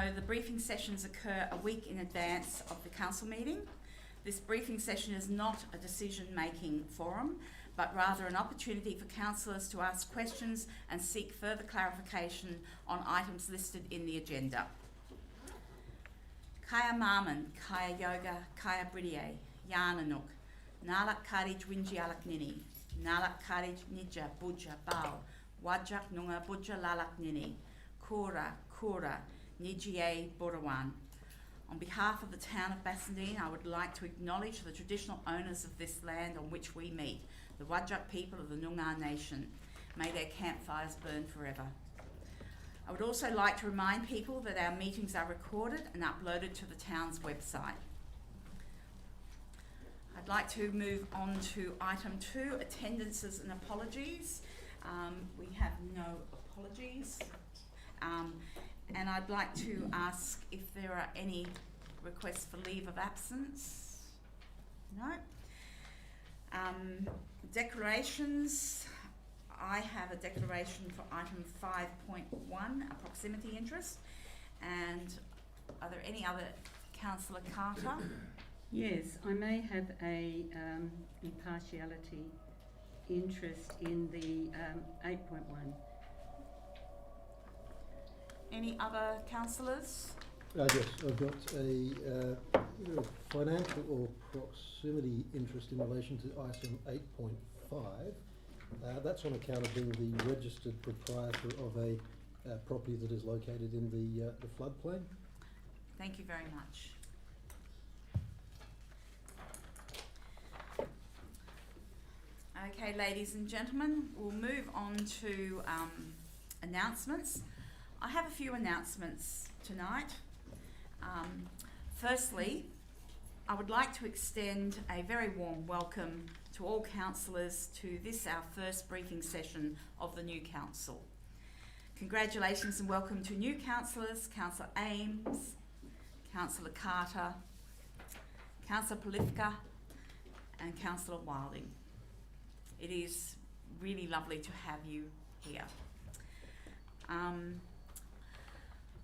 know, the briefing sessions occur a week in advance of the council meeting. This briefing session is not a decision-making forum, but rather an opportunity for councillors to ask questions and seek further clarification on items listed in the agenda. Kaya Marman, Kaya Yoga, Kaya Bridie, Yananuk, Nalak Karij Winji Alak Nini, Nalak Karij Nija Buja Bal, Wajak Nunga Buja Lalak Nini, Kura, Nijie Burawan. On behalf of the town of Bassendean, I would like to acknowledge the traditional owners of this land on which we meet, the Wajak people of the Noongar Nation. May their campfires burn forever. I would also like to remind people that our meetings are recorded and uploaded to the town's website. I'd like to move on to item 2, attendances and apologies. We have no apologies. And I'd like to ask if there are any requests for leave of absence. No. Declarations. I have a declaration for item 5.1, a proximity interest. And are there any other? Councillor Carter? Yes, I may have a impartiality interest in the 8.1. Any other councillors? Yes, I've got a financial or proximity interest in relation to item 8.5. That's on account of being the registered proprietor of a property that is located in the floodplain. Thank you very much. Okay, ladies and gentlemen, we'll move on to announcements. I have a few announcements tonight. Firstly, I would like to extend a very warm welcome to all councillors to this, our first briefing session of the new council. Congratulations and welcome to new councillors, Councillor Ames, Councillor Carter, Councillor Polifka and Councillor Wilding. It is really lovely to have you here.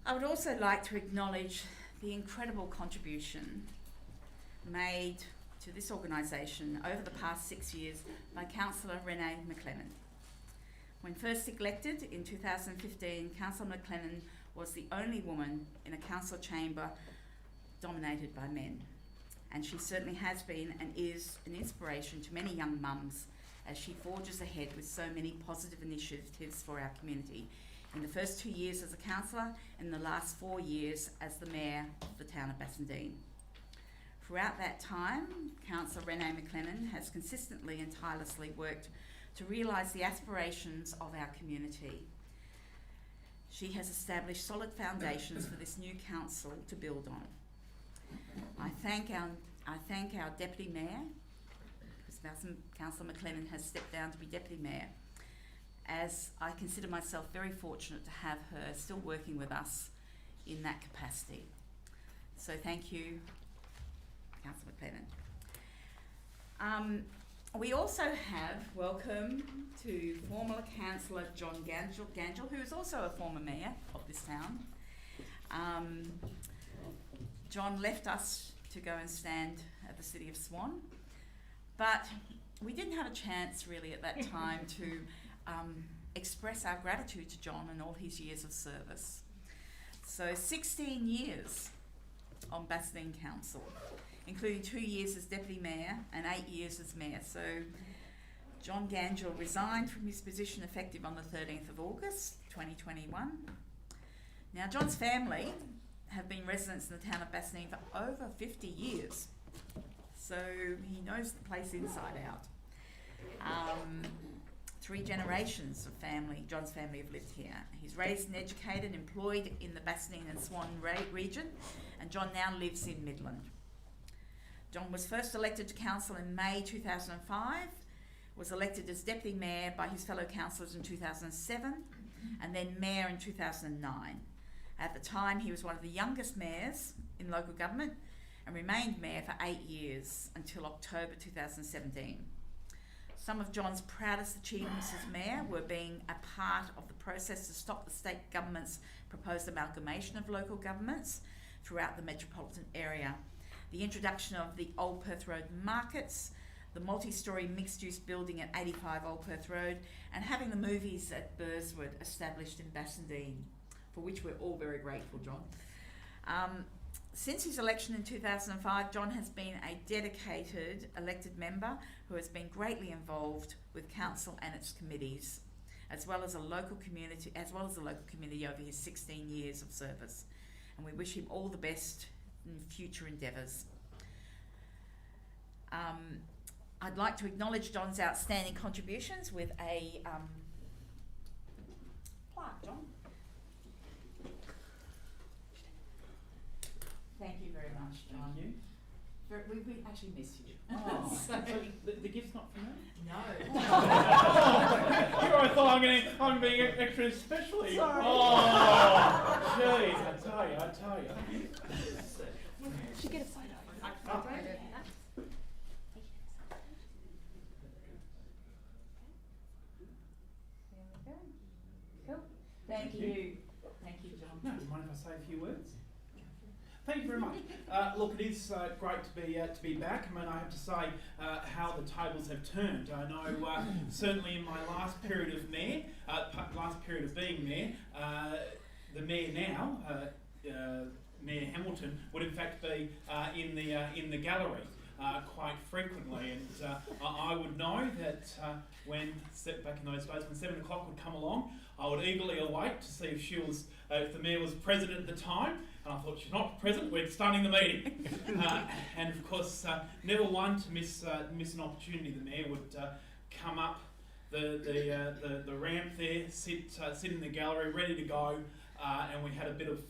I would also like to acknowledge the incredible contribution made to this organisation over the past 6 years by Councillor Renee McLennan. When first elected in 2015, Councillor McLennan was the only woman in a council chamber dominated by men. And she certainly has been and is an inspiration to many young mums as she forges ahead with so many positive initiatives for our community. In the first 2 years as a councillor and the last 4 years as the Mayor of the town of Bassendean. Throughout that time, Councillor Renee McLennan has consistently and tirelessly worked to realise the aspirations of our community. She has established solid foundations for this new council to build on. I thank our Deputy Mayor, because Councillor McLennan has stepped down to be Deputy Mayor, as I consider myself very fortunate to have her still working with us in that capacity. So thank you, Councillor McLennan. We also have welcome to former Councillor John Gangel, who is also a former Mayor of this town. John left us to go and stand at the City of Swan, but we didn't have a chance really at that time to express our gratitude to John and all his years of service. So 16 years on Bassendean Council, including 2 years as Deputy Mayor and 8 years as Mayor. So John Gangel resigned from his position effective on the 13th of August 2021. Now John's family have been residents in the town of Bassendean for over 50 years. So he knows the place inside out. 3 generations of family, John's family, have lived here. He's raised and educated, employed in the Bassendean and Swan region, and John now lives in Midland. John was first elected to council in May 2005, was elected as Deputy Mayor by his fellow councillors in 2007, and then Mayor in 2009. At the time, he was one of the youngest mayors in local government and remained Mayor for 8 years until October 2017. Some of John's proudest achievements as mayor were being a part of the process to stop the state government's proposed amalgamation of local governments throughout the metropolitan area, the introduction of the Old Perth Road markets, the multi-storey mixed-use building at 85 Old Perth Road, and having the movies at Burswood established in Bassendean, for which we're all very grateful, John. Since his election in 2005, John has been a dedicated elected member who has been greatly involved with council and its committees, as well as the local community over his 16 years of service. And we wish him all the best in future endeavours. I'd like to acknowledge John's outstanding contributions with a plaque, John. Thank you very much, John. Thank you. We actually miss you. Oh, So- so the gift's not for me? No. Here I thought I'm being extra specially. Sorry. Oh, jeez, I tell you. Should get a photo. Cool. Thank you. Thank you, John. No, do you mind if I say a few words? Thank you very much. Look, it is great to be back. I mean, I have to say how the tables have turned. I know certainly in my last period of being mayor, the mayor now, Mayor Hamilton, would in fact be in the gallery quite frequently, and I would know that back in those days when 7 o'clock would come along, I would eagerly await to see if the mayor was present at the time. And I thought, she's not present, we're starting the meeting. And of course, never one to miss an opportunity. The mayor would come up the ramp there, sit in the gallery, ready to go, and we had a bit of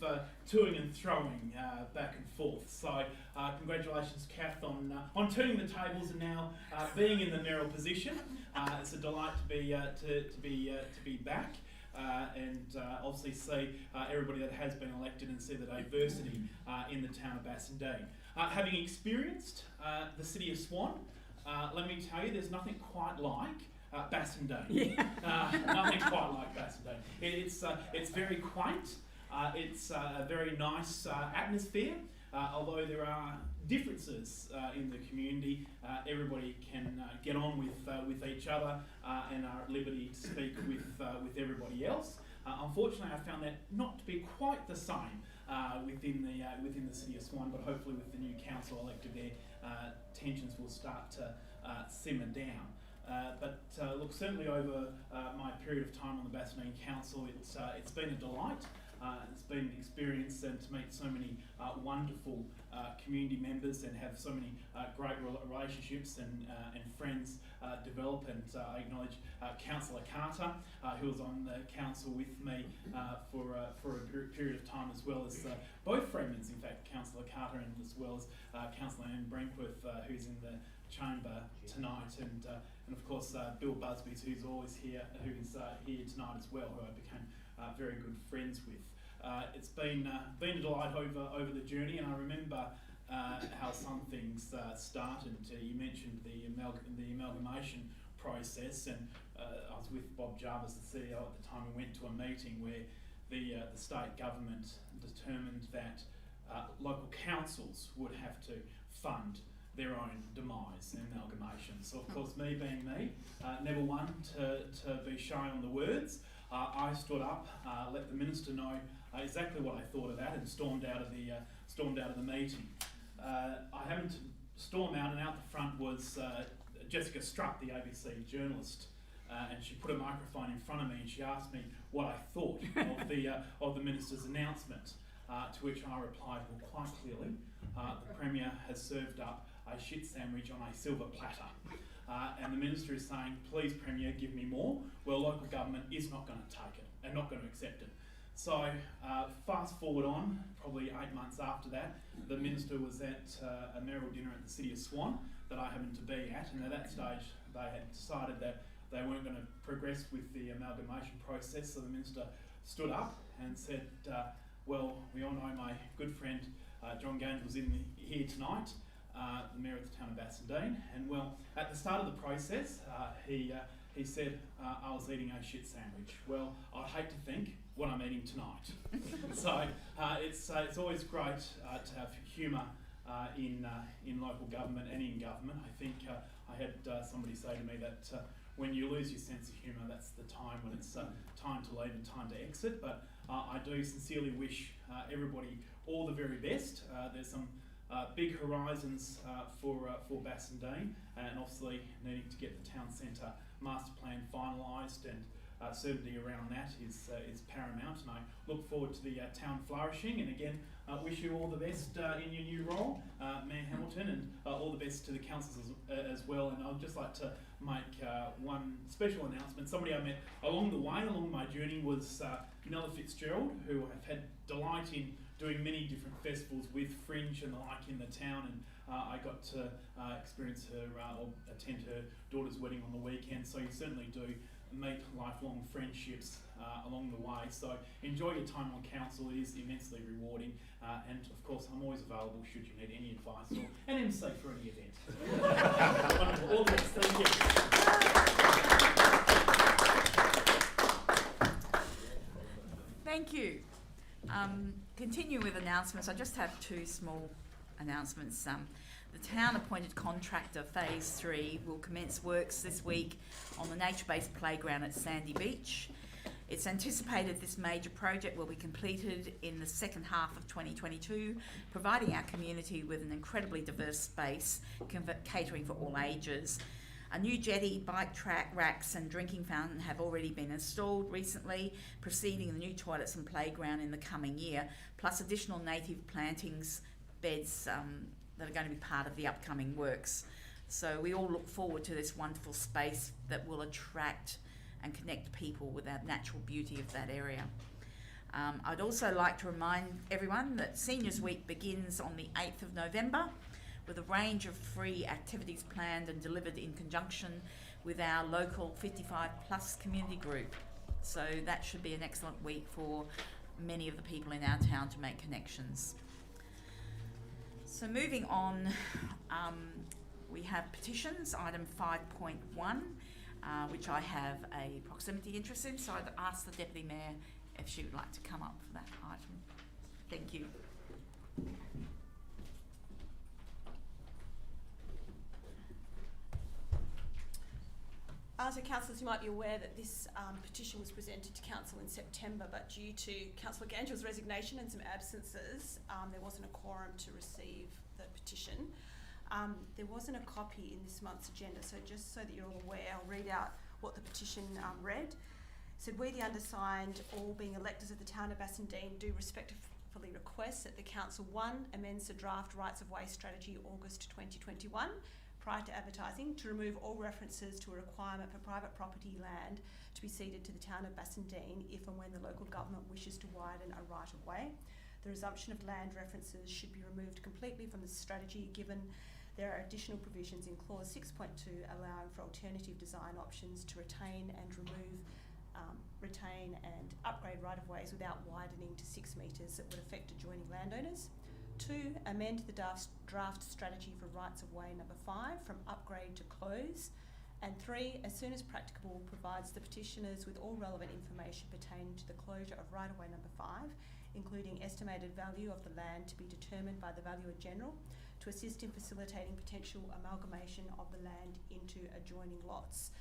toing and throwing back and forth. So congratulations, Kath, on turning the tables and now being in the mayoral position. It's a delight to be back. And obviously see everybody that has been elected and see the diversity in the town of Bassendean. Having experienced the city of Swan, let me tell you, there's nothing quite like Bassendean. Yeah. Nothing quite like Bassendean. It's very quaint. It's a very nice atmosphere. Although there are differences in the community, everybody can get on with each other and are at liberty to speak with everybody else. Unfortunately, I found that not to be quite the same within the city of Swan, but hopefully with the new council elected there, tensions will start to simmer down. But look, certainly over my period of time on the Bassendean Council, it's been a delight. It's been an experience, and to meet so many wonderful community members and have so many great relationships and friends develop. And I acknowledge Councillor Carter, who was on the council with me for a period of time, as well as both Freedmans, in fact, Councillor Carter and as well as Councillor Anne Brinkworth, who's in the chamber tonight, and of course Bill Busby, who's always here, who's here tonight as well, who I became very good friends with. It's been a delight over the journey, and I remember how some things started. You mentioned the amalgamation process, and I was with Bob Jarvis, the CEO at the time. We went to a meeting where the state government determined that local councils would have to fund their own demise and amalgamation. So of course, me being me, never one to be shy on the words. I stood up, let the minister know exactly what I thought of that, and stormed out of the meeting. I happened to storm out, and out the front was Jessica Strutt, the ABC journalist, and she put a microphone in front of me, and she asked me what I thought of the minister's announcement. To which I replied, well, quite clearly, the Premier has served up a shit sandwich on a silver platter. And the Minister is saying, please Premier, give me more. Well, local government is not going to take it and not going to accept it. So fast forward on, probably 8 months after that, the Minister was at a mayoral dinner at the City of Swan that I happened to be at, and at that stage they had decided that they weren't going to progress with the amalgamation process. So the Minister stood up and said, well, we all know my good friend John Gangel was here tonight. the Mayor of the town of Bassendean, and well, at the start of the process, he said I was eating a shit sandwich. Well, I'd hate to think what I'm eating tonight. So it's always great to have humour in local government and in government. I think I had somebody say to me that when you lose your sense of humour, that's the time when it's time to leave and time to exit. But I do sincerely wish everybody all the very best. There's some big horizons for Bassendean, and obviously needing to get the town centre master plan finalised, and certainty around that is paramount. And I look forward to the town flourishing, and again wish you all the best in your new role, Mayor Hamilton, and all the best to the councillors as well. And I'd just like to make one special announcement. Somebody I met along the way, along my journey, was Nella Fitzgerald, who I've had delight in doing many different festivals with Fringe and the like in the town, and I got to experience her or attend her daughter's wedding on the weekend. So you certainly do meet lifelong friendships along the way. So enjoy your time on council. It is immensely rewarding, and of course I'm always available should you need any advice or an MC for any event. Wonderful. All the best. Thank you. Thank you. Continue with announcements. I just have two small announcements. The town appointed contractor phase 3 will commence works this week on the nature-based playground at Sandy Beach. It's anticipated this major project will be completed in the second half of 2022, providing our community with an incredibly diverse space catering for all ages. A new jetty, bike track, racks and drinking fountain have already been installed recently, preceding the new toilets and playground in the coming year, plus additional native plantings, beds that are going to be part of the upcoming works. So we all look forward to this wonderful space that will attract and connect people with that natural beauty of that area. I'd also like to remind everyone that Seniors Week begins on the 8th of November with a range of free activities planned and delivered in conjunction with our local 55 plus community group. So that should be an excellent week for many of the people in our town to make connections. So moving on, we have petitions, item 5.1, which I have a proximity interest in, so I'd ask the Deputy Mayor if she would like to come up for that item. Thank you. So councillors, you might be aware that this petition was presented to council in September, but due to Councillor Gangel's resignation and some absences, there wasn't a quorum to receive the petition. There wasn't a copy in this month's agenda, so just so that you're all aware, I'll read out what the petition read. It said, we the undersigned, all being electors of the town of Bassendean, do respectfully request that the council 1 amends the draft rights of way strategy August 2021 prior to advertising to remove all references to a requirement for private property land to be ceded to the town of Bassendean if and when the local government wishes to widen a right of way. The resumption of land references should be removed completely from the strategy, given there are additional provisions in clause 6.2 allowing for alternative design options to retain and upgrade right of ways without widening to 6 metres that would affect adjoining landowners. 2, amend the draft strategy for rights of way number 5 from upgrade to close. And 3, as soon as practicable, provides the petitioners with all relevant information pertaining to the closure of right of way number 5, including estimated value of the land to be determined by the Valuer General, to assist in facilitating potential amalgamation of the land into adjoining lots.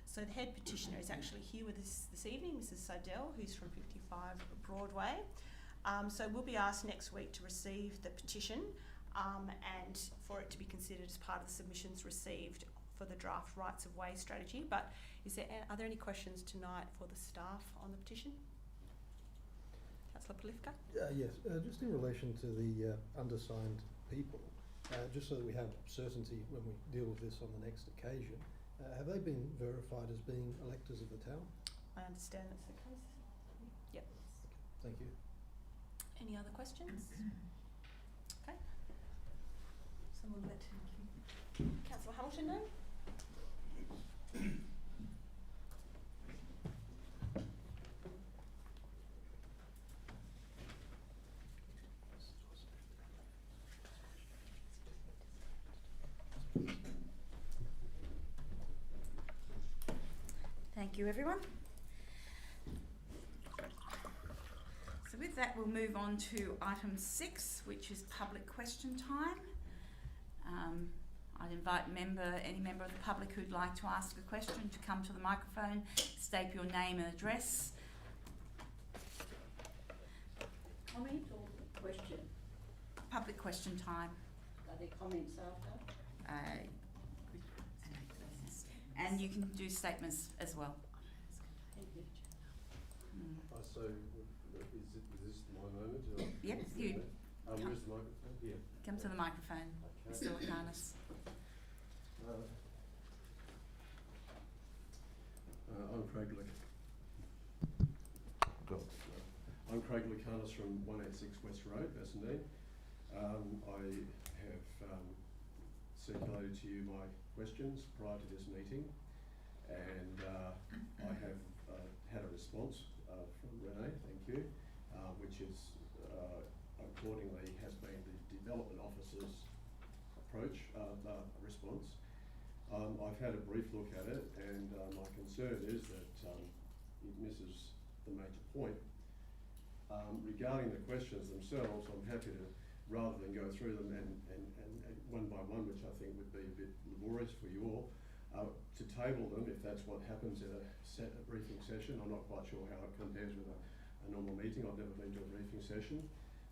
So the head petitioner is actually here with us this evening, Mrs. Seidel, who's from 55 Broadway. So we'll be asked next week to receive the petition and for it to be considered as part of the submissions received for the draft rights of way strategy. But are there any questions tonight for the staff on the petition? Councillor Polifka? Yes, just in relation to the undersigned people, just so that we have certainty when we deal with this on the next occasion, have they been verified as being electors of the town? I understand that's the case. Yep. Thank you. Any other questions? Okay. Someone let Councillor Hamilton know. Thank you, everyone. So with that, we'll move on to item 6, which is public question time. I'd invite any member of the public who'd like to ask a question to come to the microphone, state your name and address. Comment or question? Public question time. Are there comments after? And you can do statements as well. Thank you. So, is this my moment? Yep, you. Where's the microphone? Yeah. Come to the microphone, Okay. Mr. Lakanis. I'm Craig I'm Craig Lakanis from 186 West Road, Bassendean. I have circulated to you my questions prior to this meeting, and I have had a response from Renee, thank you, which is accordingly has been the Development Officer's response. I've had a brief look at it, and my concern is that it misses the major point. Regarding the questions themselves, I'm happy to, rather than go through them and one by one, which I think would be a bit laborious for you all, to table them if that's what happens at a briefing session. I'm not quite sure how it compares with a normal meeting. I've never been to a briefing session.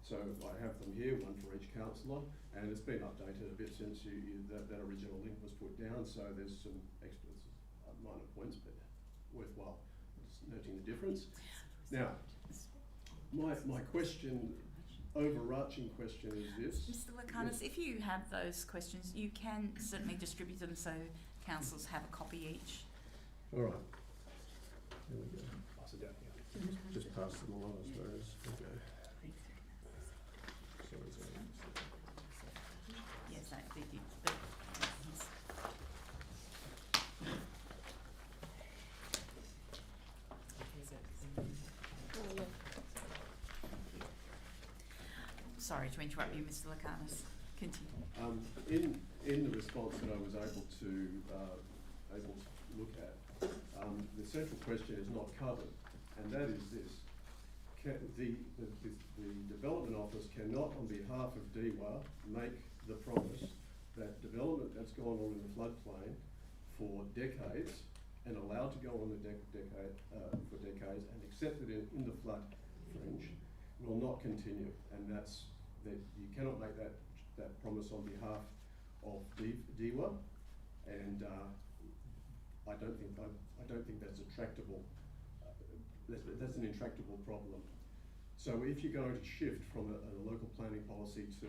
So I have them here, one for each councillor, and it's been updated a bit since that original link was put down, so there's some minor points, but worthwhile just noting the difference. Now, my question, overarching question is this. Mr. Lakanis, if you have those questions, you can certainly distribute them so councillors have a copy each. All right. There we go. Pass it down here. Just pass them along, I suppose. Okay. Yes, I did. Sorry to interrupt you, Mr. Lakanis. Continue. In the response that I was able to look at, the central question is not covered, and that is this: the Development Office cannot, on behalf of DEWA, make the promise that development that's gone on in the floodplain for decades and allowed to go on for decades and accepted in the flood fringe will not continue, and that's that you cannot make that promise on behalf of DEWA, and I don't think that's a tractable. That's an intractable problem. So if you're going to shift from a local planning policy to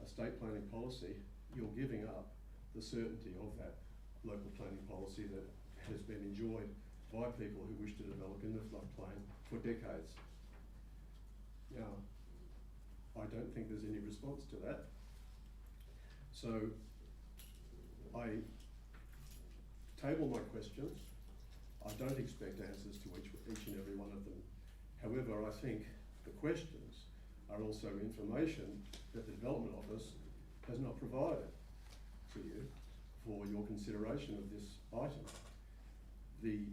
a state planning policy, you're giving up the certainty of that local planning policy that has been enjoyed by people who wish to develop in the floodplain for decades. Now, I don't think there's any response to that. So I table my questions. I don't expect answers to each and every one of them. However, I think the questions are also information that the Development Office has not provided to you for your consideration of this item. The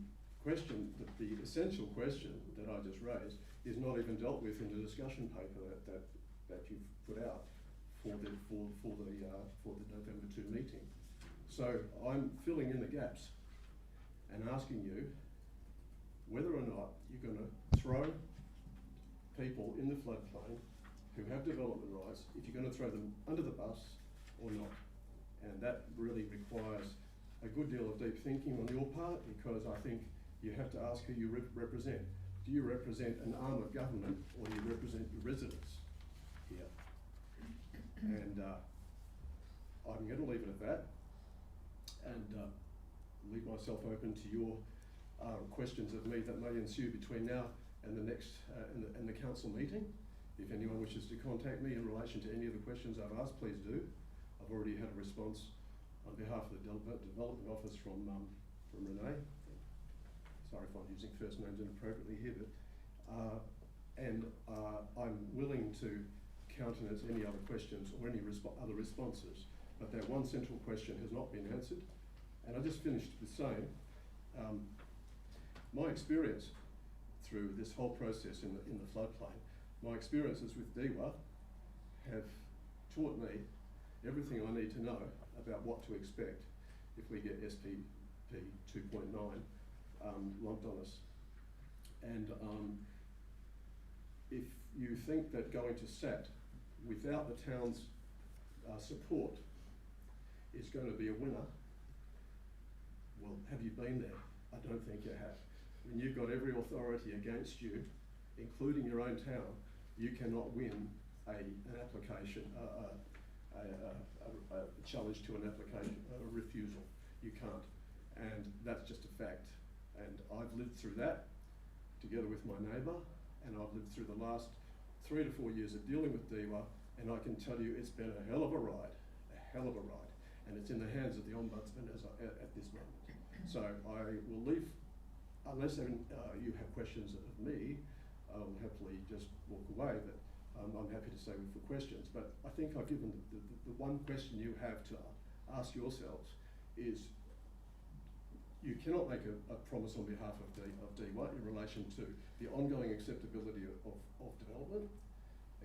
question, the essential question that I just raised is not even dealt with in the discussion paper that you've put out for the November 2 meeting. So I'm filling in the gaps and asking you whether or not you're going to throw people in the floodplain who have development rights, if you're going to throw them under the bus or not. And that really requires a good deal of deep thinking on your part, because I think you have to ask who you represent. Do you represent an arm of government, or do you represent your residents here? And I'm going to leave it at that, and leave myself open to your questions of me that may ensue between now and the next and the council meeting. If anyone wishes to contact me in relation to any of the questions I've asked, please do. I've already had a response on behalf of the Development Office from Renee. Sorry if I'm using first names inappropriately here, but I'm willing to countenance any other questions or any other responses. But that one central question has not been answered. And I just finished with saying, my experience through this whole process in the floodplain, my experiences with DEWA have taught me everything I need to know about what to expect if we get SPP 2.9 lumped on us. And if you think that going to SAT without the town's support is going to be a winner, well, have you been there? I don't think you have. When you've got every authority against you, including your own town, you cannot win an application, a challenge to an application, a refusal. You can't. And that's just a fact. And I've lived through that together with my neighbour, and I've lived through the last 3 to 4 years of dealing with DEWA, and I can tell you it's been a hell of a ride, and it's in the hands of the Ombudsman at this moment. So I will leave, unless you have questions of me, I'll happily just walk away, but I'm happy to stay for questions. But I think I've given the one question you have to ask yourselves is, you cannot make a promise on behalf of DEWA in relation to the ongoing acceptability of development.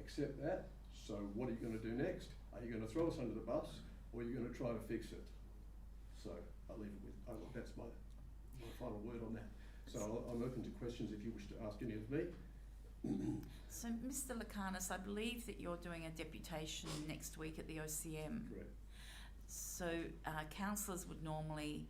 Accept that. So what are you going to do next? Are you going to throw us under the bus, or are you going to try to fix it? So I'll leave it with, that's my final word on that. So I'm open to questions if you wish to ask any of me. So, Mr. Lakanis, I believe that you're doing a deputation next week at the OCM. Correct. So councillors would normally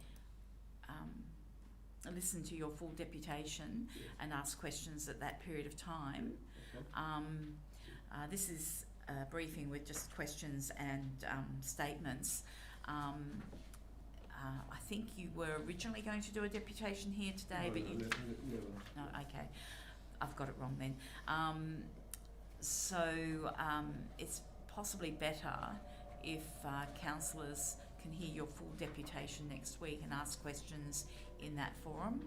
listen to your full deputation, Yes. and ask questions at that period of time. Okay. This is a briefing with just questions and statements. I think you were originally going to do a deputation here today, but you... Never. No, okay. I've got it wrong then. It's possibly better if councillors can hear your full deputation next week and ask questions in that forum.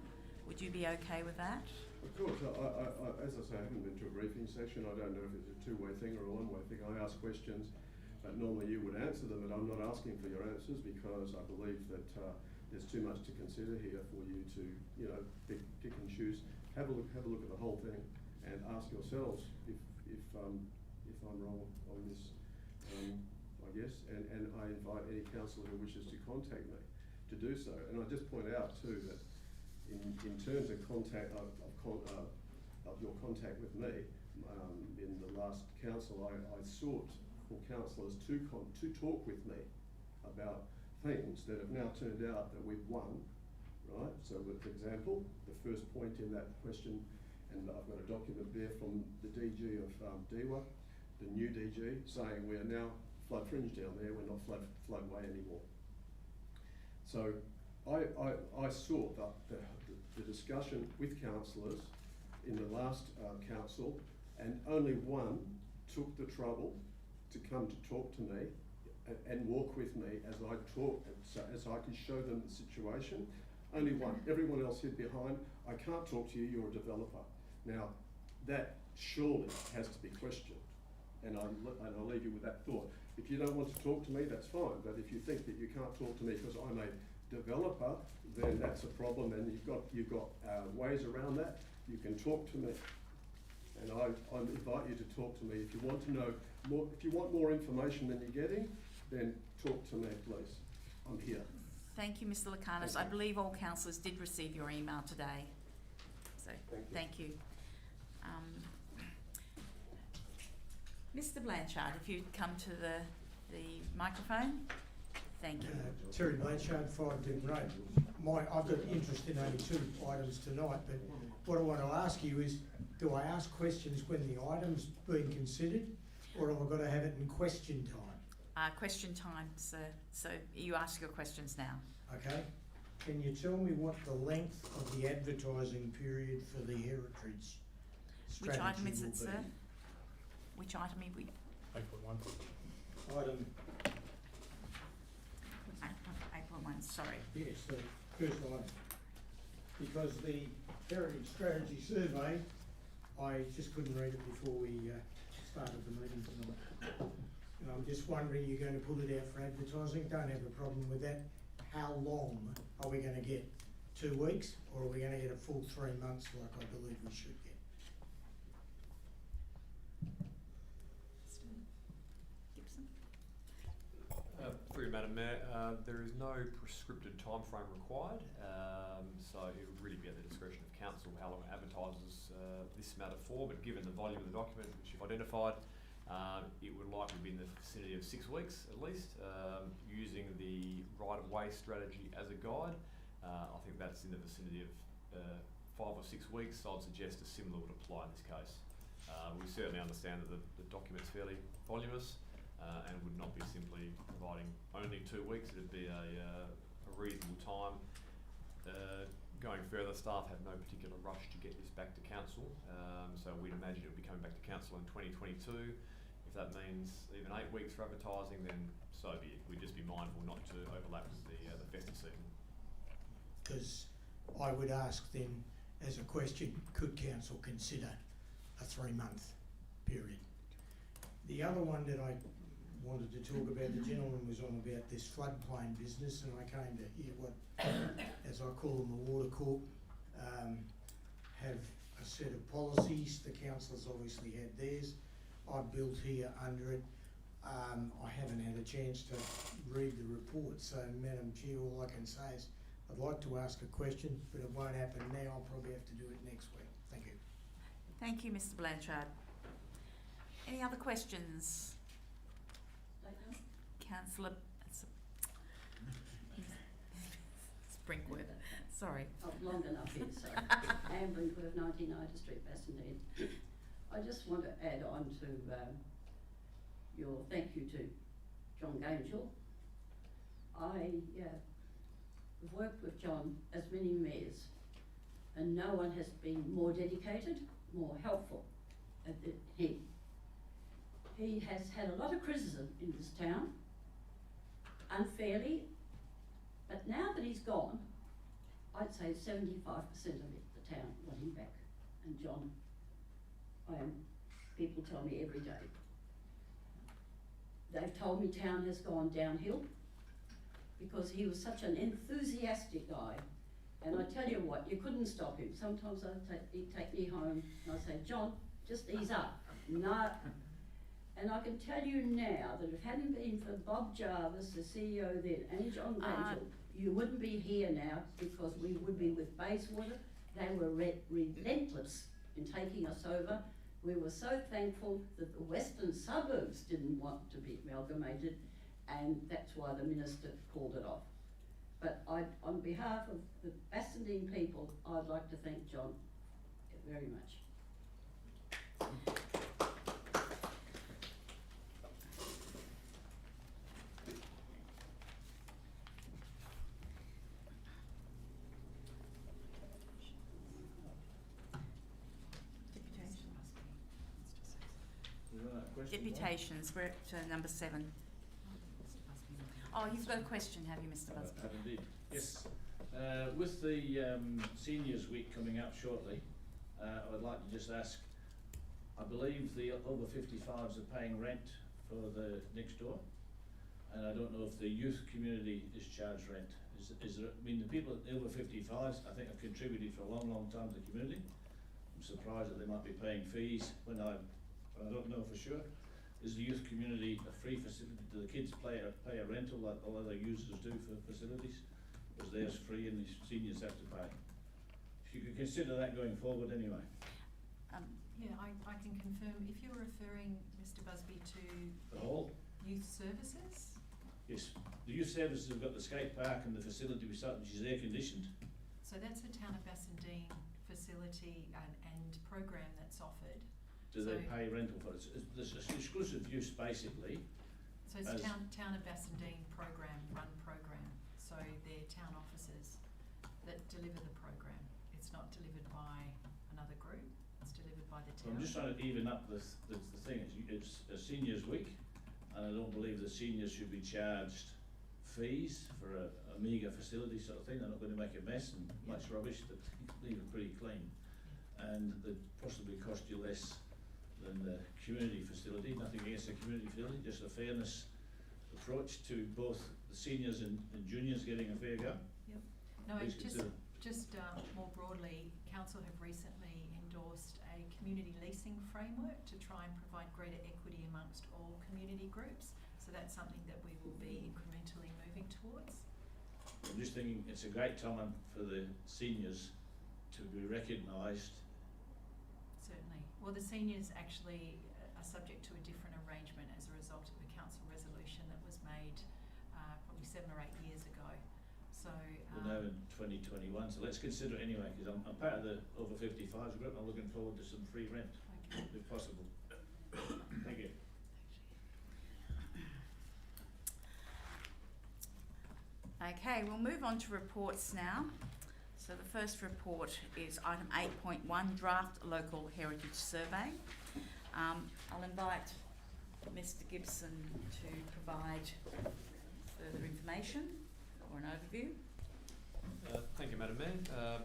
Would you be okay with that? Of course. I, as I say, I haven't been to a briefing session. I don't know if it's a two-way thing or a one-way thing. I ask questions, but normally you would answer them, and I'm not asking for your answers because I believe that there's too much to consider here for you to, pick and choose. Have a look at the whole thing, and ask yourselves if I'm wrong on this. I guess, and I invite any councillor who wishes to contact me to do so. And I just point out too that in terms of contact of your contact with me, in the last council, I sought for councillors to talk with me about things that have now turned out that we've won, right? So, for example, the first point in that question, and I've got a document there from the DG of DEWA, the new DG, saying we are now flood fringe down there, we're not floodway anymore. So I sought the discussion with councillors in the last council, and only one took the trouble to come to talk to me and walk with me as I talked, as I could show them the situation. Only one. Everyone else hid behind, I can't talk to you, you're a developer. Now, that surely has to be questioned, and I'll leave you with that thought. If you don't want to talk to me, that's fine, but if you think that you can't talk to me because I'm a developer, then that's a problem, and you've got ways around that. You can talk to me, and I invite you to talk to me. If you want to know more, if you want more information than you're getting, then talk to me, please. I'm here. Thank you, Mr. Lakanis. I believe all councillors did receive your email today. So, thank you. Mr. Blanchard, if you'd come to the microphone. Thank you. Terry Blanchard, 5 Devon Road. I've got interest in only 2 items tonight, but what I want to ask you is, do I ask questions when the item's being considered, or have I got to have it in question time? Question time, sir. So you ask your questions now. Okay. Can you tell me what the length of the advertising period for the heritage strategy Which item is will it, be? sir? Which item are we? 8.1. Item, 8.1, sorry. yes, the first item. Because the heritage strategy survey, I just couldn't read it before we started the meeting tonight. And I'm just wondering, you're going to put it out for advertising, don't have a problem with that. How long are we going to get 2 weeks, or are we going to get a full 3 months like I believe we should get? Gibson? Through you, Madam Mayor, there is no prescripted timeframe required, so it would really be at the discretion of council how long it advertises this matter for, but given the volume of the document which you've identified, it would likely be in the vicinity of 6 weeks at least, using the right-of-way strategy as a guide. I think that's in the vicinity of 5 or 6 weeks, so I'd suggest a similar would apply in this case. We certainly understand that the document's fairly voluminous, and would not be simply providing only 2 weeks. It'd be a reasonable time. Going further, staff have no particular rush to get this back to council, so we'd imagine it would be coming back to council in 2022. If that means even 8 weeks for advertising, then so be it. We'd just be mindful not to overlap with the festive season. Because I would ask then, as a question, could council consider a 3-month period? The other one that I wanted to talk about, the gentleman was on about this floodplain business, and I came to hear what, as I call them, the Water Corp, have a set of policies. The council's obviously had theirs. I've built here under it. I haven't had a chance to read the report, so Madam Chair, all I can say is I'd like to ask a question, but it won't happen now. I'll probably have to do it next week. Thank you. Thank you, Mr. Blanchard. Any other questions? Councillor Sprinkworth, sorry. Oh, long enough here, sorry. Anne Brinkworth, 19 Ida Street, Bassendean. I just want to add on to your thank you to John Gangel. I have worked with John as many mayors, and no one has been more dedicated, more helpful than him. He has had a lot of criticism in this town, unfairly, but now that he's gone, I'd say 75% of it, the town want him back. And John, people tell me every day. They've told me town has gone downhill because he was such an enthusiastic guy. And I tell you what, you couldn't stop him. Sometimes he'd take me home and I'd say, John, just ease up. No. And I can tell you now that if it hadn't been for Bob Jarvis, the CEO then, and John Gangel, you wouldn't be here now because we would be with Bayswater. They were relentless in taking us over. We were so thankful that the western suburbs didn't want to be amalgamated, and that's why the minister called it off. But on behalf of the Bassendean people, I'd like to thank John very much. Deputations, we're at number 7. Oh, you've got a question, have you, Mr. Busby? I have indeed. Yes. With the Seniors Week coming up shortly, I would like to just ask, I believe the over 55s are paying rent for the next door, and I don't know if the youth community is charged rent. Is there, I mean, the people over 55s, I think, have contributed for a long, long time to the community. I'm surprised that they might be paying fees when I don't know for sure. Is the youth community a free facility? Do the kids pay a rental like all other users do for facilities? Or is theirs free and the seniors have to pay? If you could consider that going forward anyway. Yeah, I can confirm. If you're referring, Mr. Busby, to The hall? youth services? Yes. The youth services have got the skate park and the facility which is air conditioned. So that's the Town of Bassendean facility and program that's offered. Do they pay rental for it? It's exclusive use basically. So it's Town of Bassendean run program. So they're town officers that deliver the program. It's not delivered by another group. It's delivered by the town. I'm just trying to even up the thing. It's a seniors week, and I don't believe the seniors should be charged fees for a meagre facility sort of thing. They're not going to make a mess and much rubbish. They leave it pretty clean, and they possibly cost you less than the community facility. Nothing against the community facility, just a fairness approach to both the seniors and juniors getting a fair go. Yep. No, Please just consider Just more broadly, Council have recently endorsed a community leasing framework to try and provide greater equity amongst all community groups. So that's something that we will be incrementally moving towards. I'm just thinking it's a great time for the seniors to be recognised. Certainly. Well, the seniors actually are subject to a different arrangement as a result of a council resolution that was made probably 7 or 8 years ago. So We're now in 2021, so let's consider it anyway, because I'm part of the over 55s group. I'm looking forward to some free rent, okay. if possible. Thank you. Okay, we'll move on to reports now. So the first report is item 8.1, draft local heritage survey. I'll invite Mr. Gibson to provide further information or an overview. Thank you, Madam Mayor.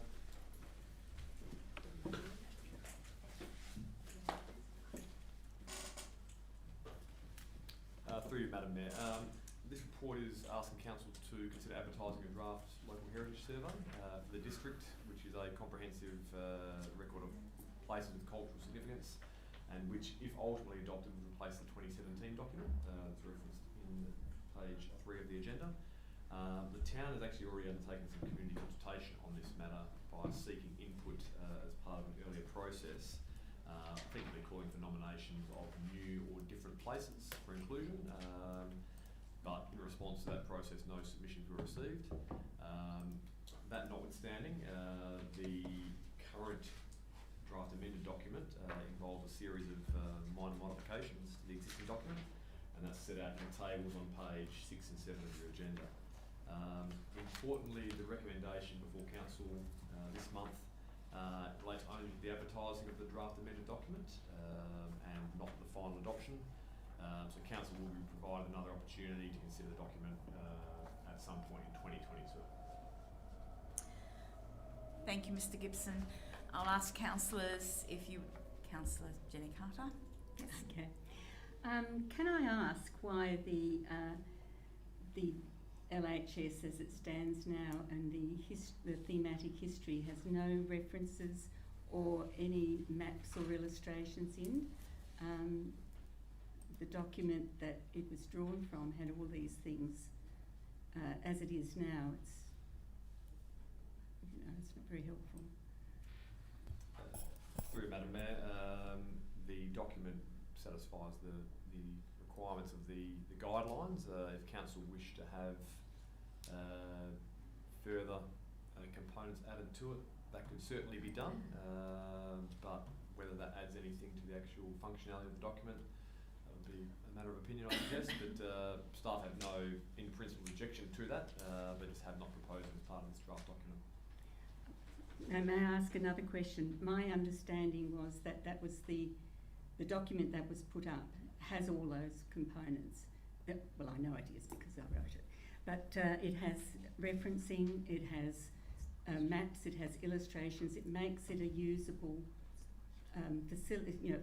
Through you, Madam Mayor. This report is asking Council to consider advertising a draft local heritage survey for the district, which is a comprehensive record of places with cultural significance, and which, if ultimately adopted, will replace the 2017 document that's referenced in page 3 of the agenda. The town has actually already undertaken some community consultation on this matter by seeking input as part of an earlier process. Effectively calling for nominations of new or different places for inclusion, but in response to that process, no submissions were received. That notwithstanding, the current draft amended document involves a series of minor modifications to the existing document, and that's set out in the tables on page 6 and 7 of your agenda. Importantly, the recommendation before Council this month relates only to the advertising of the draft amended document and not the final adoption. So Council will be provided another opportunity to consider the document at some point in 2022. Thank you, Mr. Gibson. I'll ask councillors if you... Councillor Jenny Carter. Yes. Okay. Can I ask why the LHS as it stands now and the thematic history has no references or any maps or illustrations in? The document that it was drawn from had all these things. As it is now, it's not very helpful. Through Madam Mayor, the document satisfies the requirements of the guidelines. If Council wish to have further components added to it, that could certainly be done, but whether that adds anything to the actual functionality of the document, that would be a matter of opinion, I suggest, but staff have no in-principle objection to that, but just have not proposed it as part of this draft document. Now, may I ask another question? My understanding was that that was the document that was put up has all those components. Well, I know it is because I wrote it. But it has referencing, it has maps, it has illustrations. It makes it a usable facility,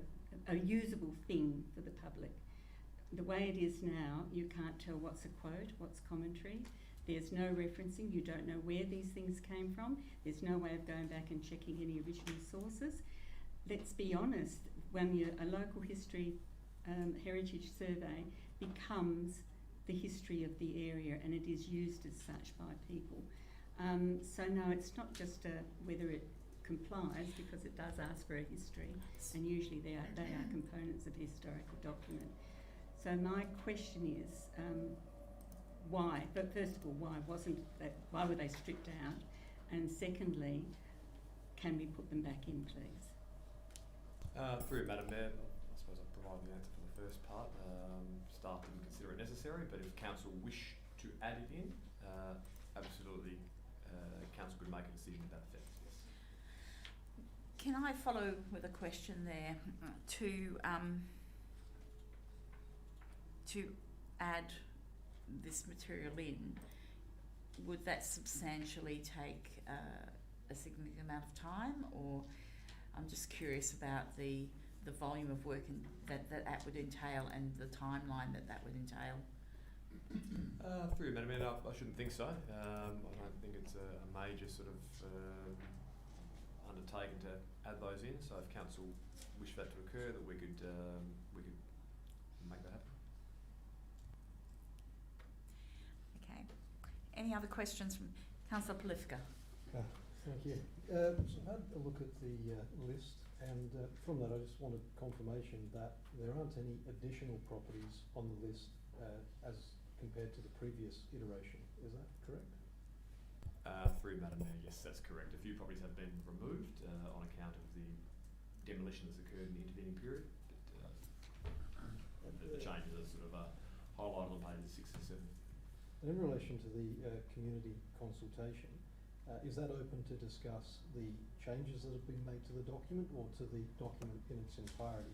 a usable thing for the public. The way it is now, you can't tell what's a quote, what's commentary. There's no referencing. You don't know where these things came from. There's no way of going back and checking any original sources. Let's be honest, when a local history heritage survey becomes the history of the area, and it is used as such by people. So no, it's not just whether it complies, because it does ask for a history, and usually they are components of a historical document. So my question is, why? But first of all, why were they stripped out? And secondly, can we put them back in, please? Through Madam Mayor, I suppose I've provided the answer for the first part. Staff didn't consider it necessary, but if Council wish to add it in, absolutely, Council could make a decision to that effect, yes. Can I follow with a question there to add this material in? Would that substantially take a significant amount of time, or I'm just curious about the volume of work that would entail and the timeline that would entail? Through you, Madam Mayor, I shouldn't think so. I don't think it's a major sort of undertaking to add those in. So if council wish for that to occur, that we could make that happen. Okay. Any other questions from Councillor Polifka? Thank you. So I've had a look at the list, and from that I just wanted confirmation that there aren't any additional properties on the list as compared to the previous iteration. Is that correct? Through Madam Mayor, yes, that's correct. A few properties have been removed on account of the demolition that's occurred in the intervening period. But the changes are sort of highlighted on pages 6 and 7. And in relation to the community consultation, is that open to discuss the changes that have been made to the document or to the document in its entirety?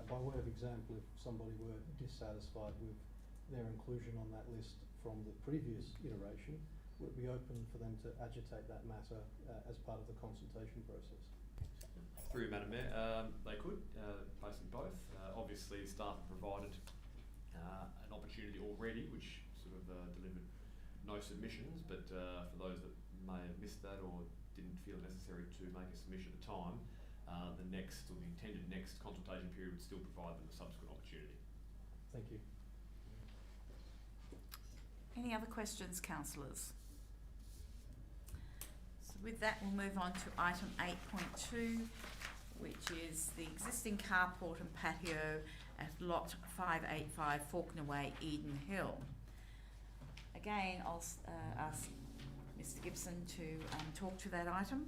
By way of example, if somebody were dissatisfied with their inclusion on that list from the previous iteration, would it be open for them to agitate that matter as part of the consultation process? Through Madam Mayor, they could, basically both. Obviously, staff have provided an opportunity already, which sort of delivered no submissions, but for those that may have missed that or didn't feel it necessary to make a submission at the time, the next or the intended next consultation period would still provide them a subsequent opportunity. Thank you. Any other questions, councillors? So with that, we'll move on to item 8.2, which is the existing carport and patio at lot 585 Faulkner Way, Eden Hill. Again, I'll ask Mr. Gibson to talk to that item.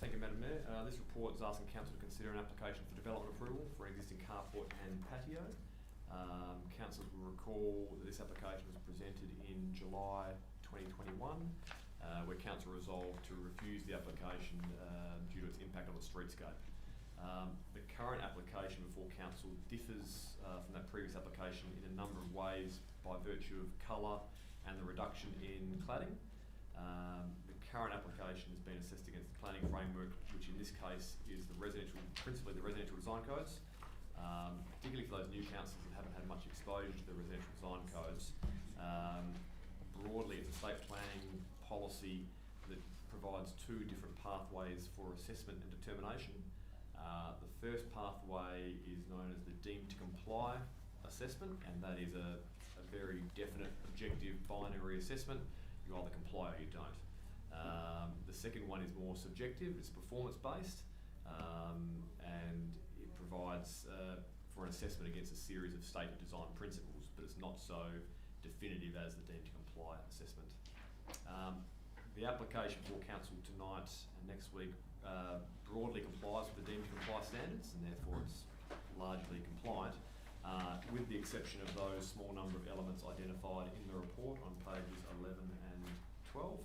Thank you, Madam Mayor. This report is asking Council to consider an application for development approval for an existing carport and patio. Councillors will recall that this application was presented in July 2021, where Council resolved to refuse the application due to its impact on the streetscape. The current application before Council differs from that previous application in a number of ways by virtue of colour and the reduction in cladding. The current application has been assessed against the planning framework, which in this case is principally the residential design codes. Particularly for those new councils that haven't had much exposure to the residential design codes. Broadly, it's a state planning policy that provides two different pathways for assessment and determination. The first pathway is known as the deemed to comply assessment, and that is a very definite, objective, binary assessment. You either comply or you don't. The second one is more subjective. It's performance-based, and it provides for an assessment against a series of stated design principles, but it's not so definitive as the deemed to comply assessment. The application for Council tonight and next week broadly complies with the deemed to comply standards, and therefore it's largely compliant, with the exception of those small number of elements identified in the report on pages 11 and 12.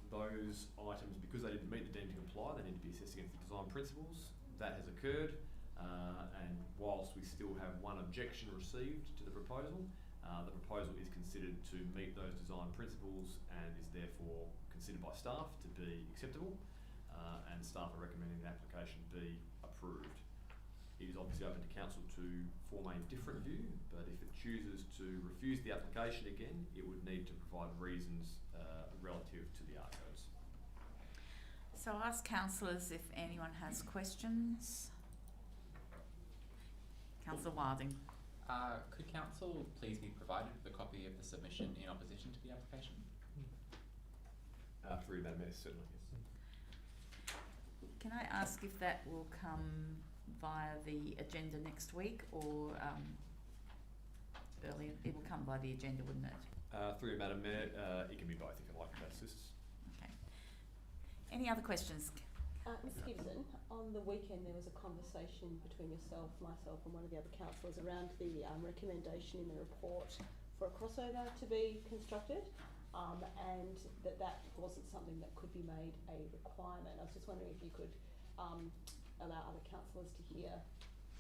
Those items, because they didn't meet the deemed to comply, they need to be assessed against the design principles. That has occurred, and whilst we still have one objection received to the proposal is considered to meet those design principles and is therefore considered by staff to be acceptable, and staff are recommending the application be approved. It is obviously open to Council to form a different view, but if it chooses to refuse the application again, it would need to provide reasons relative to the art codes. So I'll ask councillors if anyone has questions. Councillor Wilding. Could Council please be provided with a copy of the submission in opposition to the application? Through Madam Mayor, certainly, yes. Can I ask if that will come via the agenda next week or earlier? It will come by the agenda, wouldn't it? Through Madam Mayor, it can be both if you like, that assists. Okay. Any other questions? Ms Gibson, on the weekend there was a conversation between yourself, myself and one of the other councillors around the recommendation in the report for a crossover to be constructed, and that wasn't something that could be made a requirement. I was just wondering if you could allow other councillors to hear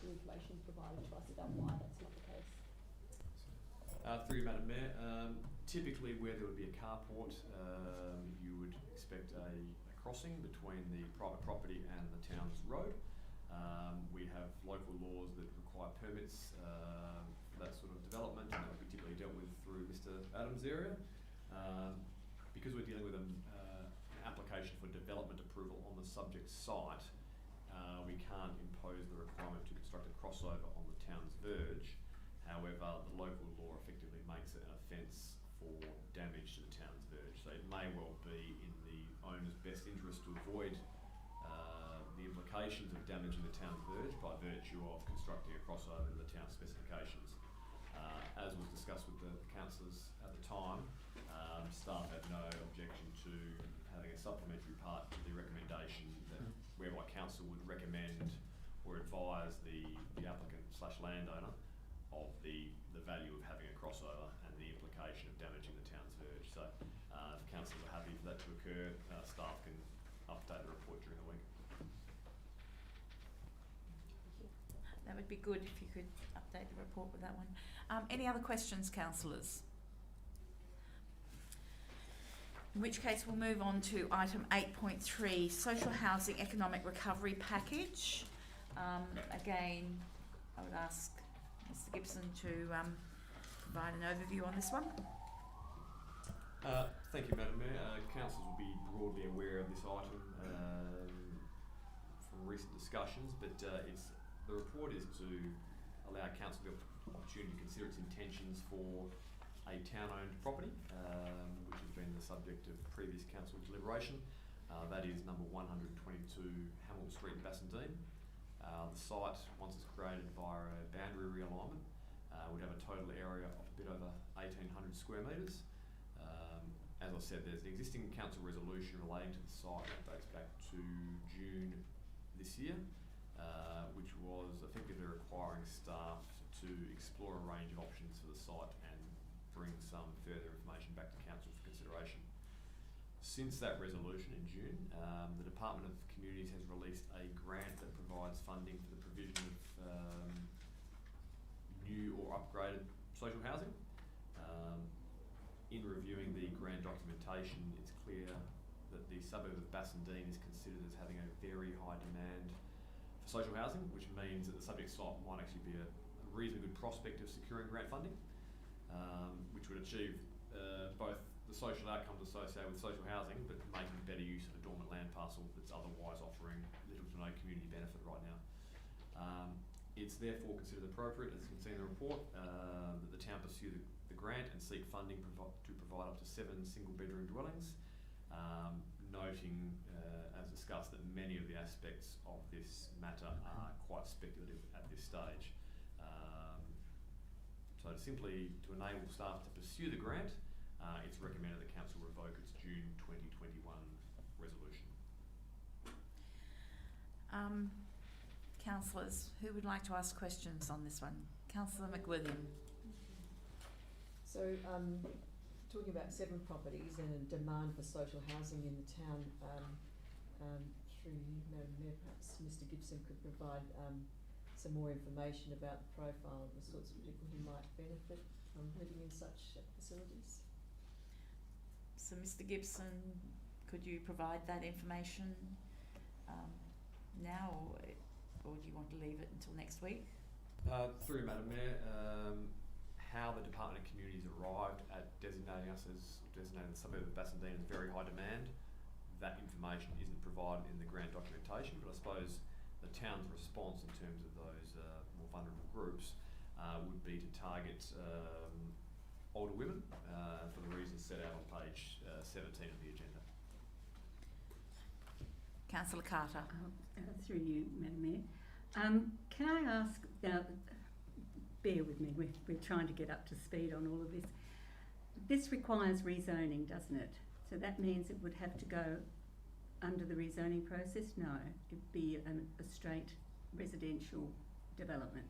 the information provided to us about why that's not the case. Through you, Madam Mayor, typically where there would be a carport, you would expect a crossing between the private property and the town's road. We have local laws that require permits for that sort of development. Adams area. Because we're dealing with an application for development approval on the subject site, we can't impose the requirement to construct a crossover on the town's verge. However, the local law effectively makes it an offence for damage to the town's verge. So it may well be in the owner's best interest to avoid the implications of damaging the town's verge by virtue of constructing a crossover to the town's specifications. As was discussed with the councillors at the time, staff had no objection to having a supplementary part to the recommendation that whereby council would recommend or advise the applicant / landowner of the value of having a crossover and the implication of damaging the town's verge. So if councillors are happy for that to occur, staff can update the report during the week. That would be good if you could update the report with that one. Any other questions, councillors? In which case we'll move on to item 8.3, Social Housing Economic Recovery Package. Again, I would ask Mr Gibson to provide an overview on this one. Thank you, Madam Mayor. Councillors will be broadly aware of this item from recent discussions, but the report is to allow council the opportunity to consider its intentions for a town-owned property, which has been the subject of previous council deliberation. That is number 122 Hamilton Street in Bassendean. The site, once it's created via a boundary realignment, would have a total area of a bit over 1,800 square metres. As I said, there's an existing council resolution relating to the site that dates back to June this year, which was effectively requiring staff to explore a range of options for the site and bring some further information back to council for consideration. Since that resolution in June, the Department of Communities has released a grant that provides funding for the provision of new or upgraded social housing. In reviewing the grant documentation, it's clear that the suburb of Bassendean is considered as having a very high demand for social housing, which means that the subject site might actually be a reasonably good prospect of securing grant funding, which would achieve both the social outcomes associated with social housing, but making better use of a dormant land parcel that's otherwise offering little to no community benefit right now. It's therefore considered appropriate, as you can see in the report, that the town pursue the grant and seek funding to provide up to 7 single-bedroom dwellings, noting, as discussed, that many of the aspects of this matter are quite speculative at this stage. So simply to enable staff to pursue the grant, it's recommended that council revoke its June 2021 resolution. Councillors, who would like to ask questions on this one? Councillor McWilliam. So, talking about 7 properties and a demand for social housing in the town, through you, Madam Mayor, perhaps Mr Gibson could provide some more information about the profile of the sorts of people who might benefit from living in such facilities. So Mr Gibson, could you provide that information now, or do you want to leave it until next week? Through Madam Mayor, how the Department of Communities arrived at designating us as designating the suburb of Bassendean as very high demand, that information isn't provided in the grant documentation, but I suppose the town's response in terms of those more vulnerable groups would be to target older women for the reasons set out on page 17 of the agenda. Councillor Carter. Through you, Madam Mayor. Can I ask, now, bear with me, we're trying to get up to speed on all of this. This requires rezoning, doesn't it? So that means it would have to go under the rezoning process? No, it'd be a straight residential development.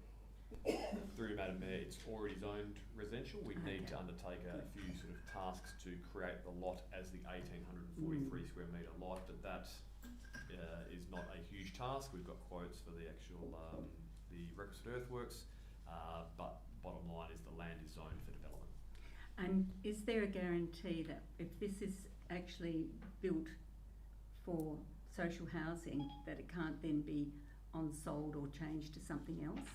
Through Madam Mayor, it's already zoned residential. We need to undertake a few sort of tasks to create the lot as the 1,843 square metre lot, but that is not a huge task. We've got quotes for the actual the requisite earthworks, but bottom line is the land is zoned for development. And is there a guarantee that if this is actually built for social housing, that it can't then be on-sold or changed to something else?